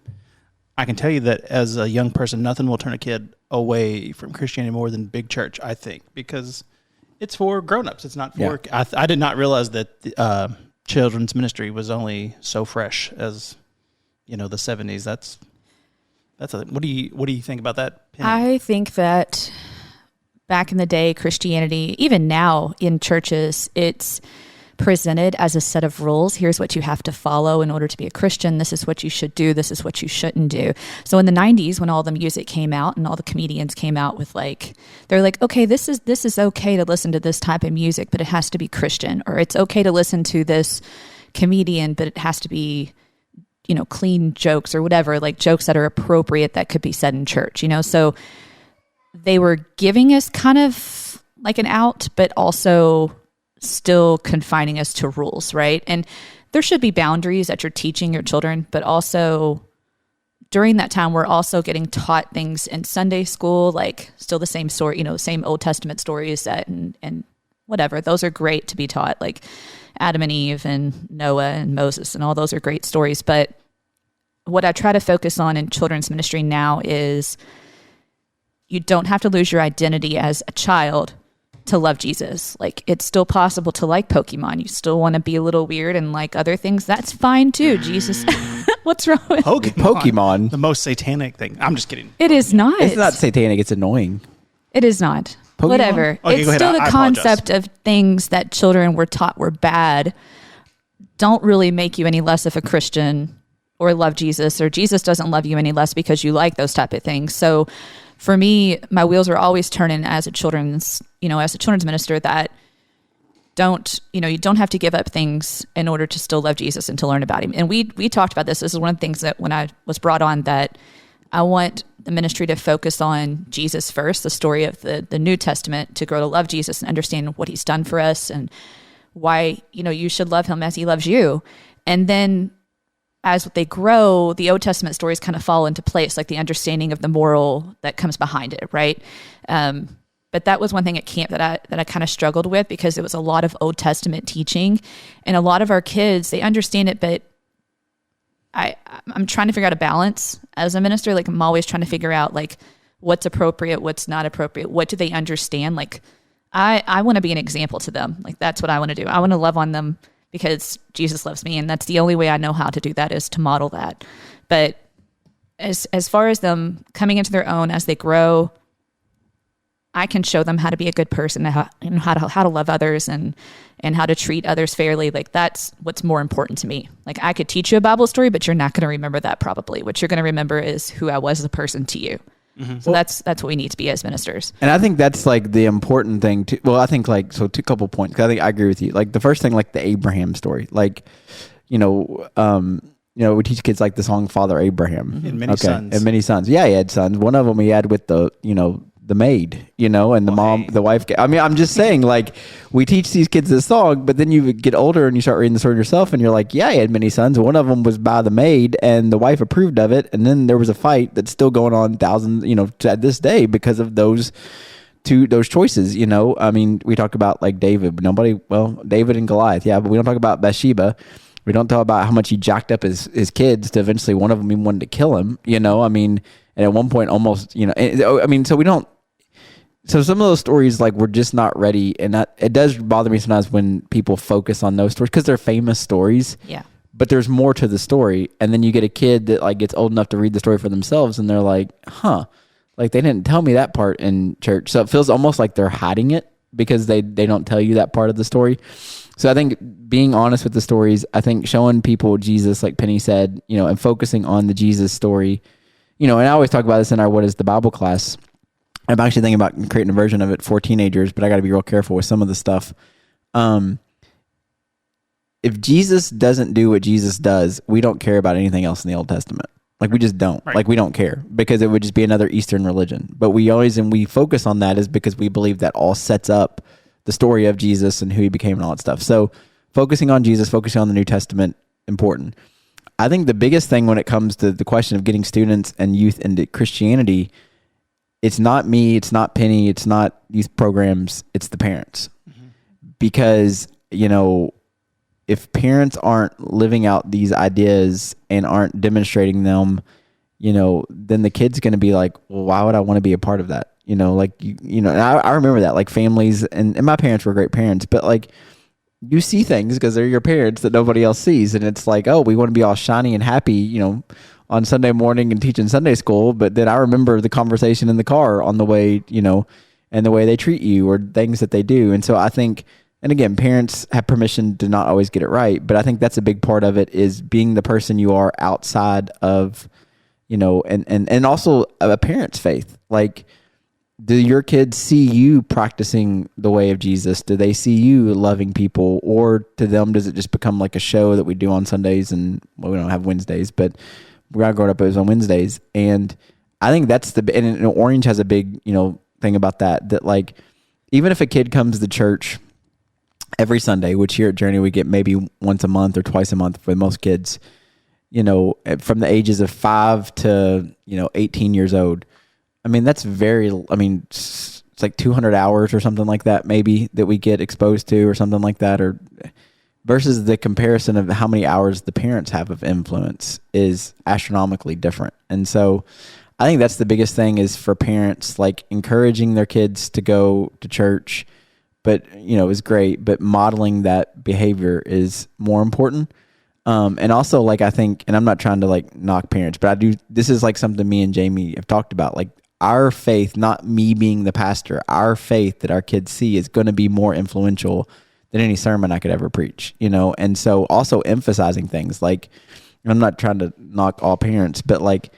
I can tell you that as a young person, nothing will turn a kid away from Christianity more than big church, I think, because it's for grown-ups. It's not for... Yeah. I did not realize that children's ministry was only so fresh as, the 70s. That's what do you think about that, Penny? I think that back in the day, Christianity, even now in churches, it's presented as a set of rules. Here's what you have to follow in order to be a Christian. This is what you should do. This is what you shouldn't do. So in the 90s, when all the music came out and all the comedians came out with they're like, okay, this is okay to listen to this type of music, but it has to be Christian. Or it's okay to listen to this comedian, but it has to be, clean jokes or whatever, like jokes that are appropriate that could be said in church, So they were giving us kind of like an out, but also still confining us to rules, right? And there should be boundaries that you're teaching your children, but also during that time, we're also getting taught things in Sunday school, like still the same story, same Old Testament stories and whatever. Those are great to be taught, like Adam and Eve and Noah and Moses, and all those are great stories. But what I try to focus on in children's ministry now is you don't have to lose your identity as a child to love Jesus. Like, it's still possible to like Pokemon. You still want to be a little weird and like other things. That's fine too. Jesus, what's wrong with Pokemon? The most satanic thing. I'm just kidding. It is not. It's not satanic. It's annoying. It is not. Pokemon? Whatever. Okay, it's still the concept of things that children were taught were bad don't really make you any less of a Christian or love Jesus, or Jesus doesn't love you any less because you like those type of things. So for me, my wheels are always turning as a children's minister that you don't have to give up things in order to still love Jesus and to learn about him. And we talked about this. This is one of the things that when I was brought on, that I want the ministry to focus on Jesus first, the story of the New Testament, to grow to love Jesus and understand what he's done for us and why, you should love him as he loves you. And then as they grow, the Old Testament stories kind of fall into place, like the understanding of the moral that comes behind it, right? But that was one thing at camp that I kind of struggled with, because it was a lot of Old Testament teaching, and a lot of our kids, they understand it, but I'm trying to figure out a balance as a minister. Like, I'm always trying to figure out like what's appropriate, what's not appropriate, what do they understand? Like, I want to be an example to them. Like, that's what I want to do. I want to love on them because Jesus loves me, and that's the only way I know how to do that, is to model that. But as far as them coming into their own as they grow, I can show them how to be a good person, how to love others and how to treat others fairly. Like, that's what's more important to me. Like, I could teach you a Bible story, but you're not going to remember that probably. What you're going to remember is who I was as a person to you. Mm-hmm. So that's what we need to be as ministers. And I think that's like the important thing too. Well, I think two couple points. 'Cause I think I agree with you. Like, the first thing, like the Abraham story, like, we teach kids like the song Father Abraham. And many sons. And many sons. Yeah, he had sons. One of them he had with the maid, and the mom, the wife. I mean, I'm just saying, like, we teach these kids this song, but then you get older and you start reading the story yourself, and you're like, yeah, he had many sons. One of them was by the maid, and the wife approved of it, and then there was a fight that's still going on thousands, to this day because of those choices. I mean, we talk about like David, but David and Goliath, yeah, but we don't talk about Bathsheba. We don't talk about how much he jacked up his kids to eventually one of them even wanted to kill him. I mean, and at one point almost, so we don't. So some of those stories, like, we're just not ready, and it does bother me sometimes when people focus on those stories because they're famous stories. Yeah. But there's more to the story, and then you get a kid that like gets old enough to read the story for themselves, and they're like, "Huh, like they didn't tell me that part in church." So it feels almost like they're hiding it because they don't tell you that part of the story. So I think being honest with the stories, I think showing people Jesus, like Penny said, and focusing on the Jesus story, and I always talk about this in our What is the Bible class. I'm actually thinking about creating a version of it for teenagers, but I got to be real careful with some of the stuff. If Jesus doesn't do what Jesus does, we don't care about anything else in the Old Testament. Like we just don't. Right. Like we don't care because it would just be another Eastern religion. But we focus on that is because we believe that all sets up the story of Jesus and who he became and all that stuff. So focusing on Jesus, focusing on the New Testament, important. I think the biggest thing when it comes to the question of getting students and youth into Christianity, it's not me, it's not Penny, it's not youth programs, it's the parents. Mm-hmm. Because, if parents aren't living out these ideas and aren't demonstrating them, then the kid's going to be like, well, why would I want to be a part of that? And I remember that, like families, and my parents were great parents, but like you see things because they're your parents that nobody else sees. And it's like, oh, we want to be all shiny and happy, on Sunday morning and teaching Sunday school. But then I remember the conversation in the car on the way, and the way they treat you or things that they do. And so I think, and again, parents have permission to not always get it right, but I think that's a big part of it is being the person you are outside of, and also a parent's faith. Like, do your kids see you practicing the way of Jesus? Do they see you loving people? Or to them, does it just become like a show that we do on Sundays and we don't have Wednesdays, but we got growing up, it was on Wednesdays. And I think that's and Orange has a big, thing about that like, even if a kid comes to church every Sunday, which here at Journey we get maybe once a month or twice a month for most kids, from the ages of 5 to 18 years old. I mean, that's it's like 200 hours or something like that, maybe, that we get exposed to or something like that, or versus the comparison of how many hours the parents have of influence is astronomically different. And so I think that's the biggest thing is for parents, like encouraging their kids to go to church, but is great, but modeling that behavior is more important. And also, like, I think, and I'm not trying to like knock parents, but this is like something me and Jamie have talked about, like our faith, not me being the pastor, our faith that our kids see is going to be more influential than any sermon I could ever preach, and so also emphasizing things like, I'm not trying to knock all parents, but like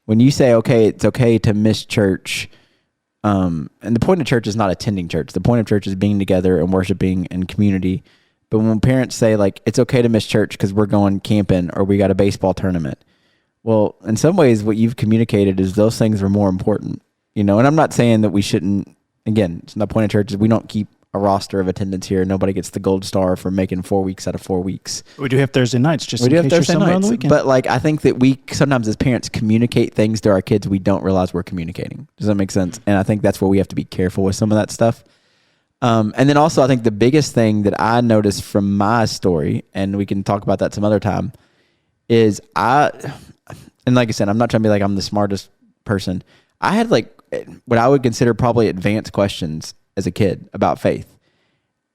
when you say, okay, it's okay to miss church, and the point of church is not attending church. The point of church is being together and worshiping in community. But when parents say like, it's okay to miss church because we're going camping or we got a baseball tournament. Well, in some ways what you've communicated is those things are more important, and I'm not saying that we shouldn't, again, it's not the point of church is we don't keep a roster of attendance here. Nobody gets the gold star for making 4 weeks out of 4 weeks. We do have Thursday nights, just in case you're somewhere on the weekend. But like, I think that we sometimes as parents communicate things to our kids we don't realize we're communicating. Does that make sense? And I think that's where we have to be careful with some of that stuff. And then also, I think the biggest thing that I noticed from my story, and we can talk about that some other time, is and like I said, I'm not trying to be like I'm the smartest person. I had like what I would consider probably advanced questions as a kid about faith.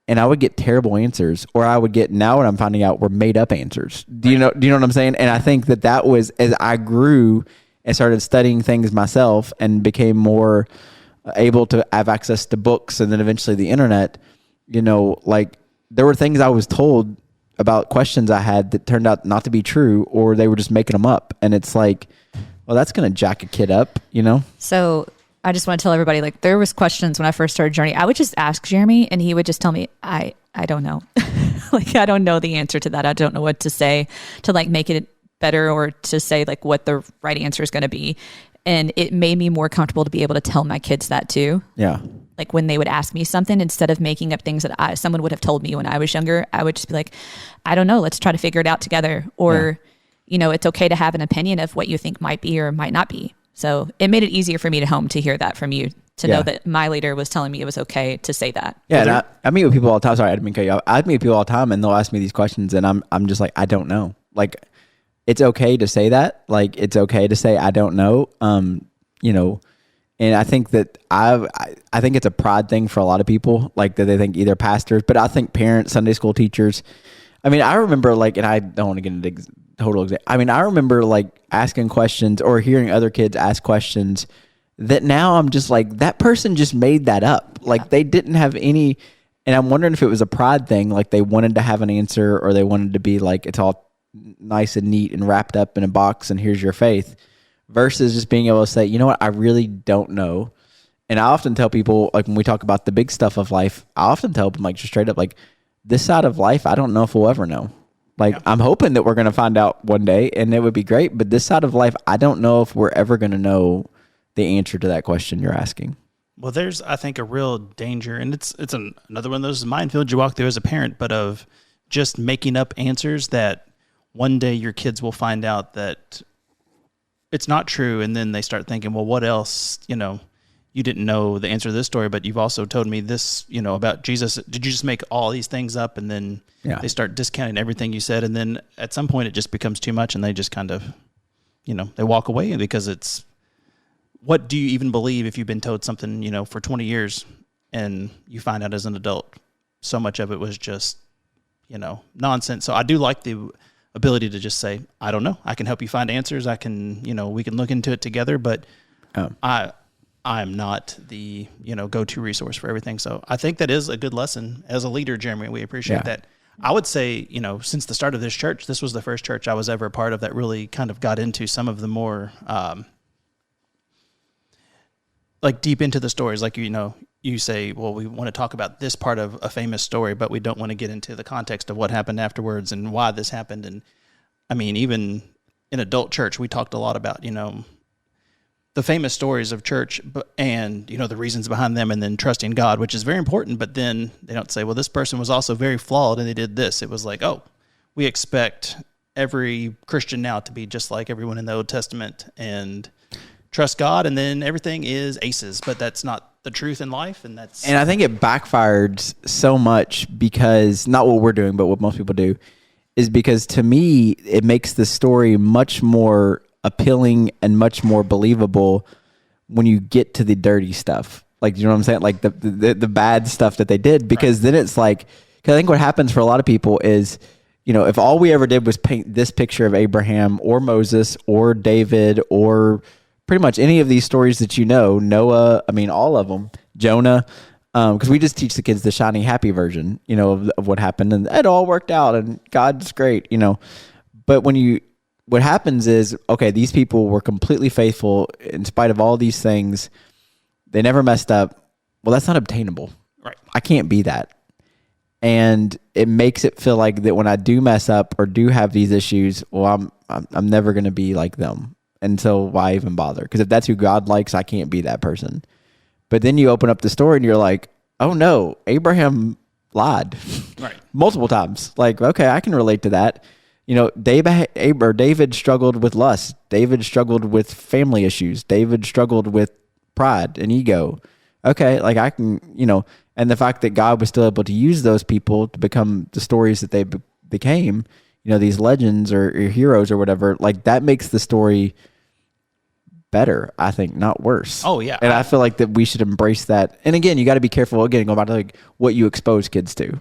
And I would get terrible answers, or I would get, now what I'm finding out, were made up answers. Do you know what I'm saying? And I think that was, as I grew and started studying things myself and became more able to have access to books and then eventually the internet, like there were things I was told about questions I had that turned out not to be true, or they were just making them up. And it's like, well, that's going to jack a kid up, So I just want to tell everybody, like, there was questions when I first started Journey. I would just ask Jeremy and he would just tell me, I don't know. Like, I don't know the answer to that. I don't know what to say to like make it better or to say like what the right answer is going to be. And it made me more comfortable to be able to tell my kids that too. Yeah. Like when they would ask me something, instead of making up things that someone would have told me when I was younger, I would just be like, I don't know, let's try to figure it out together. Or, it's okay to have an opinion of what you think might be or might not be. So it made it easier for me to hear that from you, to know that my leader was telling me it was okay to say that. Yeah, and I meet with people all the time. Sorry, I didn't mean to cut you off. I meet with people all the time, and they'll ask me these questions, and I'm just like, I don't know. Like, it's okay to say that. Like, it's okay to say I don't know. And I think that I think it's a pride thing for a lot of people, like that they think either pastors, but I think parents, Sunday school teachers. I mean, I remember like, and I don't want to get into total example. I mean, I remember like asking questions or hearing other kids ask questions that now I'm just like, that person just made that up. Like they didn't have any, And I'm wondering if it was a pride thing, like they wanted to have an answer, or they wanted to be like, it's all nice and neat and wrapped up in a box and here's your faith, versus just being able to say, you know what, I really don't know. And I often tell people, like when we talk about the big stuff of life, I often tell them like just straight up, like this side of life, I don't know if we'll ever know. Like I'm hoping that we're going to find out one day and it would be great. But this side of life, I don't know if we're ever going to know the answer to that question you're asking. Well, there's, I think, a real danger, and it's another one of those minefields you walk through as a parent, but of just making up answers that one day your kids will find out that it's not true, and then they start thinking, well, what else, you didn't know the answer to this story, but you've also told me this, about Jesus. Did you just make all these things up? And then they start discounting everything you said, and then at some point it just becomes too much, and they just kind of, they walk away because it's, what do you even believe if you've been told something, for 20 years and you find out as an adult, so much of it was just, nonsense. So I do like the ability to just say, I don't know. I can help you find answers. I can, we can look into it together, but I'm not the, go-to resource for everything. So I think that is a good lesson as a leader, Jeremy. We appreciate that. I would say, since the start of this church, this was the first church I was ever a part of that really kind of got into some of the more, like deep into the stories, like, you say, well, we want to talk about this part of a famous story, but we don't want to get into the context of what happened afterwards and why this happened. And I mean, even in adult church, we talked a lot about, the famous stories of church and, the reasons behind them, and then trusting God, which is very important. But then they don't say, well, this person was also very flawed and they did this. It was like, oh, we expect every Christian now to be just like everyone in the Old Testament and trust God, and then everything is aces, but that's not the truth in life. And I think it backfired so much because, not what we're doing, but what most people do, is because to me, it makes the story much more appealing and much more believable when you get to the dirty stuff. Like, you know what I'm saying? Like the bad stuff that they did, because then it's like, cause I think what happens for a lot of people is, if all we ever did was paint this picture of Abraham or Moses or David or pretty much any of these stories that Noah, all of them, Jonah, because we just teach the kids the shiny, happy version, of what happened, and it all worked out, and God's great, But what happens is, okay, these people were completely faithful in spite of all these things. They never messed up. Well, that's not obtainable. Right. I can't be that. And it makes it feel like that when I do mess up or do have these issues, well, I'm never going to be like them. And so why even bother? Because if that's who God likes, I can't be that person. But then you open up the story and you're like, oh no, Abraham lied multiple times. Like, okay, I can relate to that. David struggled with lust. David struggled with family issues. David struggled with pride and ego. Okay, like I can, and the fact that God was still able to use those people to become the stories that they became, these legends or heroes or whatever, like that makes the story better, I think, not worse. Oh yeah. And I feel like that we should embrace that. And again, you got to be careful, again, go back to like what you expose kids to,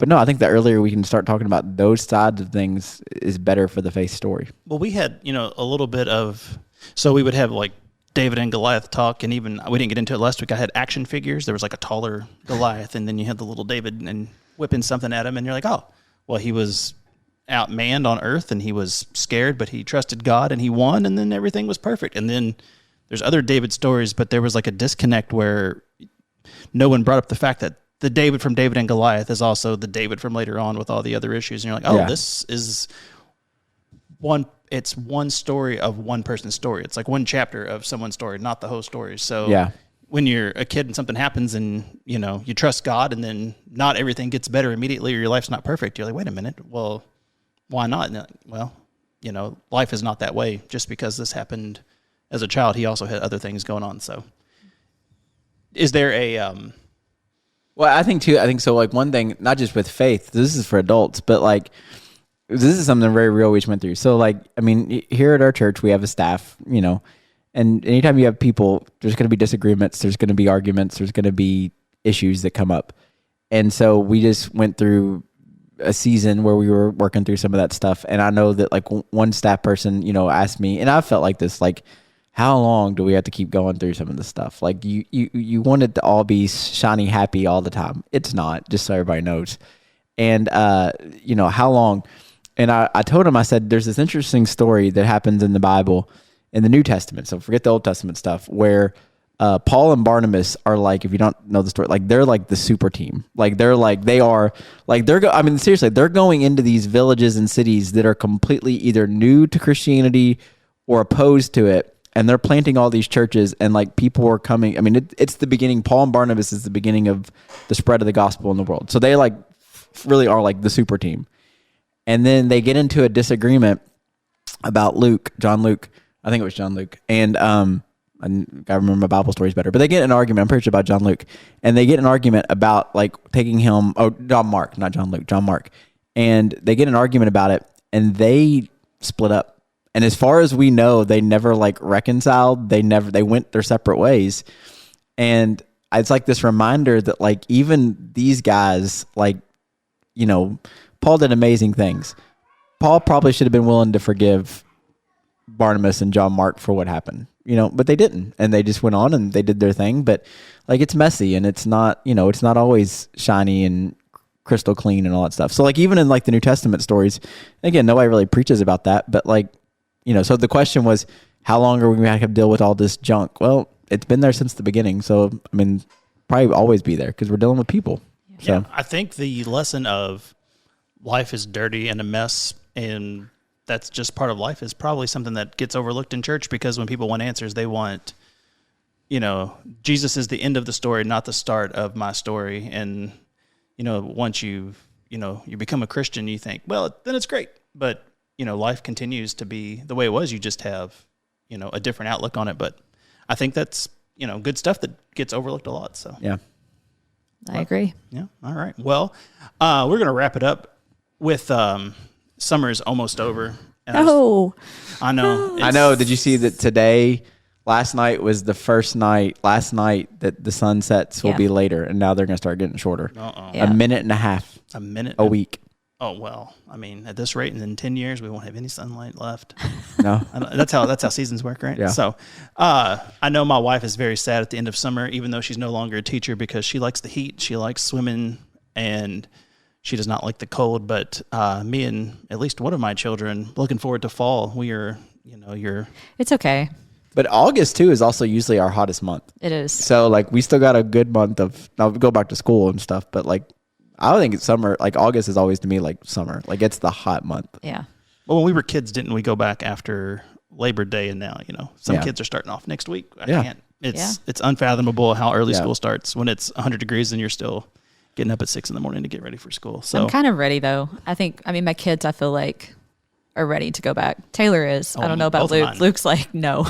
but no, I think the earlier we can start talking about those sides of things is better for the faith story. Well, we had, a little bit of, so we would have like David and Goliath talk, and even, we didn't get into it last week, I had action figures. There was like a taller Goliath, and then you had the little David and whipping something at him, and you're like, oh, well, he was outmanned on earth, and he was scared, but he trusted God, and he won, and then everything was perfect. And then there's other David stories, but there was like a disconnect where no one brought up the fact that the David from David and Goliath is also the David from later on with all the other issues. And you're like, oh, this is it's one story of one person's story. It's like one chapter of someone's story, not the whole story. So when you're a kid and something happens and, you trust God, and then not everything gets better immediately or your life's not perfect, you're like, wait a minute, well, why not? And well, life is not that way. Just because this happened as a child, he also had other things going on. So is there a... Well, I think so. Like one thing, not just with faith, this is for adults, but like this is something very real we just went through. So like, here at our church, we have a staff, and anytime you have people, there's going to be disagreements, there's going to be arguments, there's going to be issues that come up. And so we just went through a season where we were working through some of that stuff. And I know that like one staff person, asked me, and I felt like this, like, how long do we have to keep going through some of this stuff? Like you want it to all be shiny, happy all the time. It's not, just so everybody knows. And, how long? And I told him, I said, there's this interesting story that happens in the Bible, in the New Testament. So forget the Old Testament stuff, where Paul and Barnabas are like, if you don't know the story, like they're like the super team. Like they're seriously, they're going into these villages and cities that are completely either new to Christianity or opposed to it. And they're planting all these churches, and like people are coming. I mean, it's the beginning. Paul and Barnabas is the beginning of the spread of the gospel in the world. So they like really are like the super team. And then they get into a disagreement about John Luke. I think it was John Luke. And I gotta remember my Bible stories better. But they get an argument, I'm pretty sure about John Luke. And they get an argument about like taking him, John Mark, not John Luke, John Mark. And they get an argument about it, and they split up. And as far as we know, they never like reconciled. They went their separate ways. And it's like this reminder that like even these guys, like, Paul did amazing things. Paul probably should have been willing to forgive Barnabas and John Mark for what happened, but they didn't. And they just went on and they did their thing. But like, it's messy, and it's not, it's not always shiny and crystal clean and all that stuff. So like, even in like the New Testament stories, again, nobody really preaches about that, but like, so the question was, how long are we going to have to deal with all this junk? Well, it's been there since the beginning. So, I mean, probably always be there because we're dealing with people. Yeah, I think the lesson of life is dirty and a mess, and that's just part of life, is probably something that gets overlooked in church, because when people want answers, they want, Jesus is the end of the story, not the start of my story. And, once you become a Christian, you think, well, then it's great. But, life continues to be the way it was. You just have, a different outlook on it. But I think that's, good stuff that gets overlooked a lot. So, yeah. I agree. Yeah. All right. Well, we're going to wrap it up with summer's almost over. And I know. I know. Did you see that last night was the first night that the sunsets will be later, and now they're going to start getting shorter. Yeah. A minute and a half. A week. Oh, well, I mean, at this rate, in 10 years, we won't have any sunlight left. No. That's how seasons work, right? Yeah. So I know my wife is very sad at the end of summer, even though she's no longer a teacher, because she likes the heat. She likes swimming, and she does not like the cold. But me and at least one of my children looking forward to fall. We are, It's okay. But August, too, is also usually our hottest month. It is. So, like, we still got a good month of, now we go back to school and stuff, but, like, I think it's summer. Like, August is always, to me, like, summer. Like, it's the hot month. Yeah. Well, when we were kids, didn't we go back after Labor Day? And now, some kids are starting off next week. I can't. It's unfathomable how early school starts when it's 100 degrees and you're still getting up at 6 a.m. to get ready for school. So I'm kind of ready, though. My kids, I feel like, are ready to go back. Taylor is. I don't know about Luke. Luke's like, no.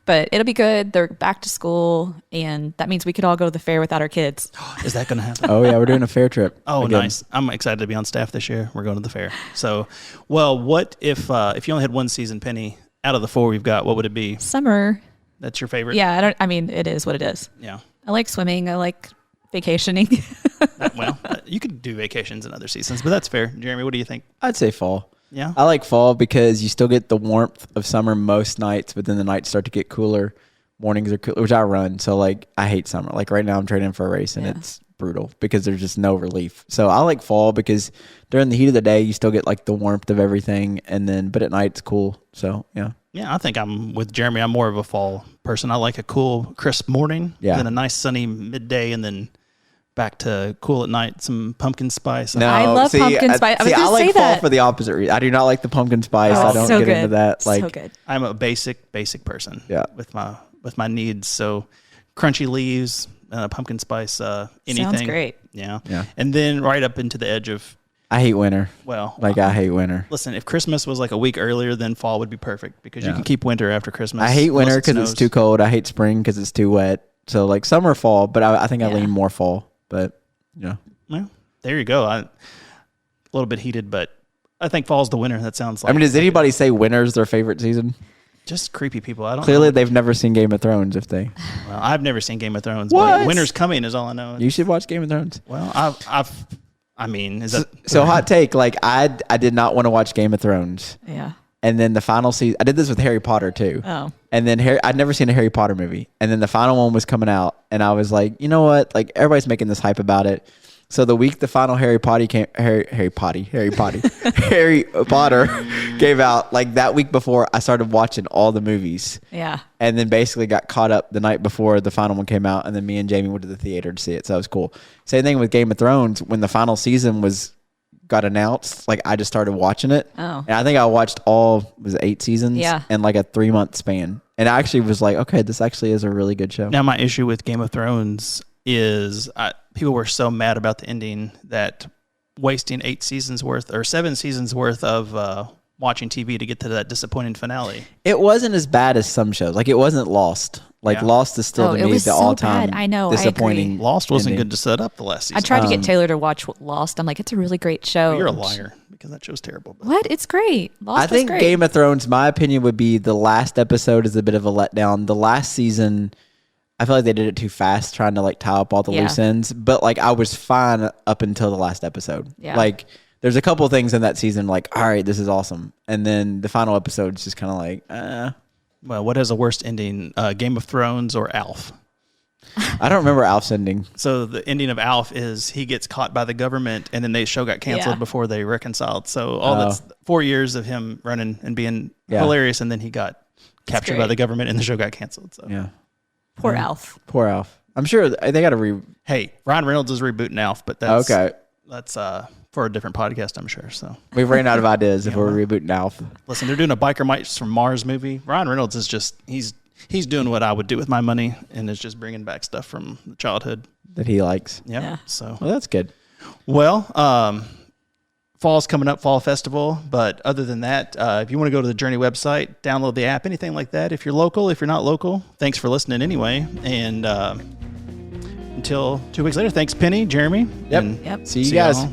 But it'll be good. They're back to school, and that means we could all go to the fair without our kids. Is that going to happen? Oh, yeah. We're doing a fair trip. Oh, again. Nice. I'm excited to be on staff this year. We're going to the fair. So, well, what if you only had one season, Penny, out of the 4 we've got, what would it be? Summer. That's your favorite? Yeah. It is what it is. Yeah. I like swimming. I like vacationing. You could do vacations in other seasons, but that's fair. Jeremy, what do you think? I'd say fall. Yeah. I like fall because you still get the warmth of summer most nights, but then the nights start to get cooler. Mornings are cooler, which I run. So, like, I hate summer. Like, right now I'm training for a race, and it's brutal because there's just no relief. So I like fall because during the heat of the day, you still get, like, the warmth of everything, but at night it's cool. So, yeah. Yeah, I think I'm with Jeremy. I'm more of a fall person. I like a cool, crisp morning, then a nice sunny midday, and then back to cool at night, some pumpkin spice. No, I love pumpkin spice. I like fall for the opposite reason. I do not like the pumpkin spice. I don't get into that. Like, so good. I'm a basic person. Yeah. With my needs. So crunchy leaves, pumpkin spice, anything. Sounds great. Yeah. And then right up into the edge of. I hate winter. Well, I hate winter. Listen, if Christmas was like a week earlier, then fall would be perfect because you can keep winter after Christmas. I hate winter because it's too cold. I hate spring because it's too wet. So like summer, fall, but I think I lean more fall. But yeah. Well, there you go. A little bit heated, but I think fall's the winter. That sounds like. Does anybody say winter's their favorite season? Just creepy people. I don't. Clearly, know. They've never seen Game of Thrones. Well, I've never seen Game of Thrones. What? Winter's coming is all I know. You should watch Game of Thrones. Well, is that so hot take? Like I did not want to watch Game of Thrones. Yeah. And then the final season, I did this with Harry Potter too. Oh. And then I'd never seen a Harry Potter movie. And then the final one was coming out. And I was like, you know what? Like, everybody's making this hype about it. So the week the final Harry Potter came out, like that week before, I started watching all the movies. Yeah. And then basically got caught up the night before the final one came out. And then me and Jamie went to the theater to see it. So that was cool. Same thing with Game of Thrones. When the final season got announced, like I just started watching it. Oh. And I think I watched all, was it 8 seasons? Yeah. In like a 3-month span. And I actually was like, okay, this actually is a really good show. Now, my issue with Game of Thrones is people were so mad about the ending that wasting 8 seasons worth or 7 seasons worth of watching TV to get to that disappointing finale. It wasn't as bad as some shows. Like, it wasn't Lost. Like, Yeah. Lost is still to it me was the so all-time bad. I know, I disappointing. agree. Lost wasn't ending. good to set up the last season. I tried to get Taylor to watch Lost. I'm like, it's a really great show. You're a liar because that show's terrible. But What? It's great. Lost I was think great. Game of Thrones, my opinion would be the last episode is a bit of a letdown. The last season, I feel like they did it too fast, trying to like tie up all the Yeah. loose ends. But like I was fine up until the last episode. Yeah. Like there's a couple of things in that season like, all right, this is awesome. And then the final episode is just kind of like, well, what has a worse ending, Game of Thrones or Alf? I don't remember Alf's ending. So the ending of Alf is he gets caught by the government, and then the show got canceled Yeah. before they reconciled. So all that's 4 years of him running and being Yeah. hilarious, and then he got captured by great. the government, and the show got canceled. So Yeah. Poor Alf. Poor Alf. I'm sure they got to hey, Ryan Reynolds is rebooting Alf, but that's okay. That's for a different podcast, I'm sure. So We've ran out of ideas if we're rebooting Alf. listen, they're doing a Biker Mice from Mars movie. Ryan Reynolds is just he's doing what I would do with my money, and is just bringing back stuff from childhood. That he likes. Yeah. Yeah. So Well, that's good. well, fall's coming up, fall festival. But other than that, if you want to go to the Journey website, download the app, anything like that. If you're local, if you're not local, thanks for listening anyway. And until 2 weeks later, thanks Penny, Jeremy. Yep. and Yep. See you guys. all.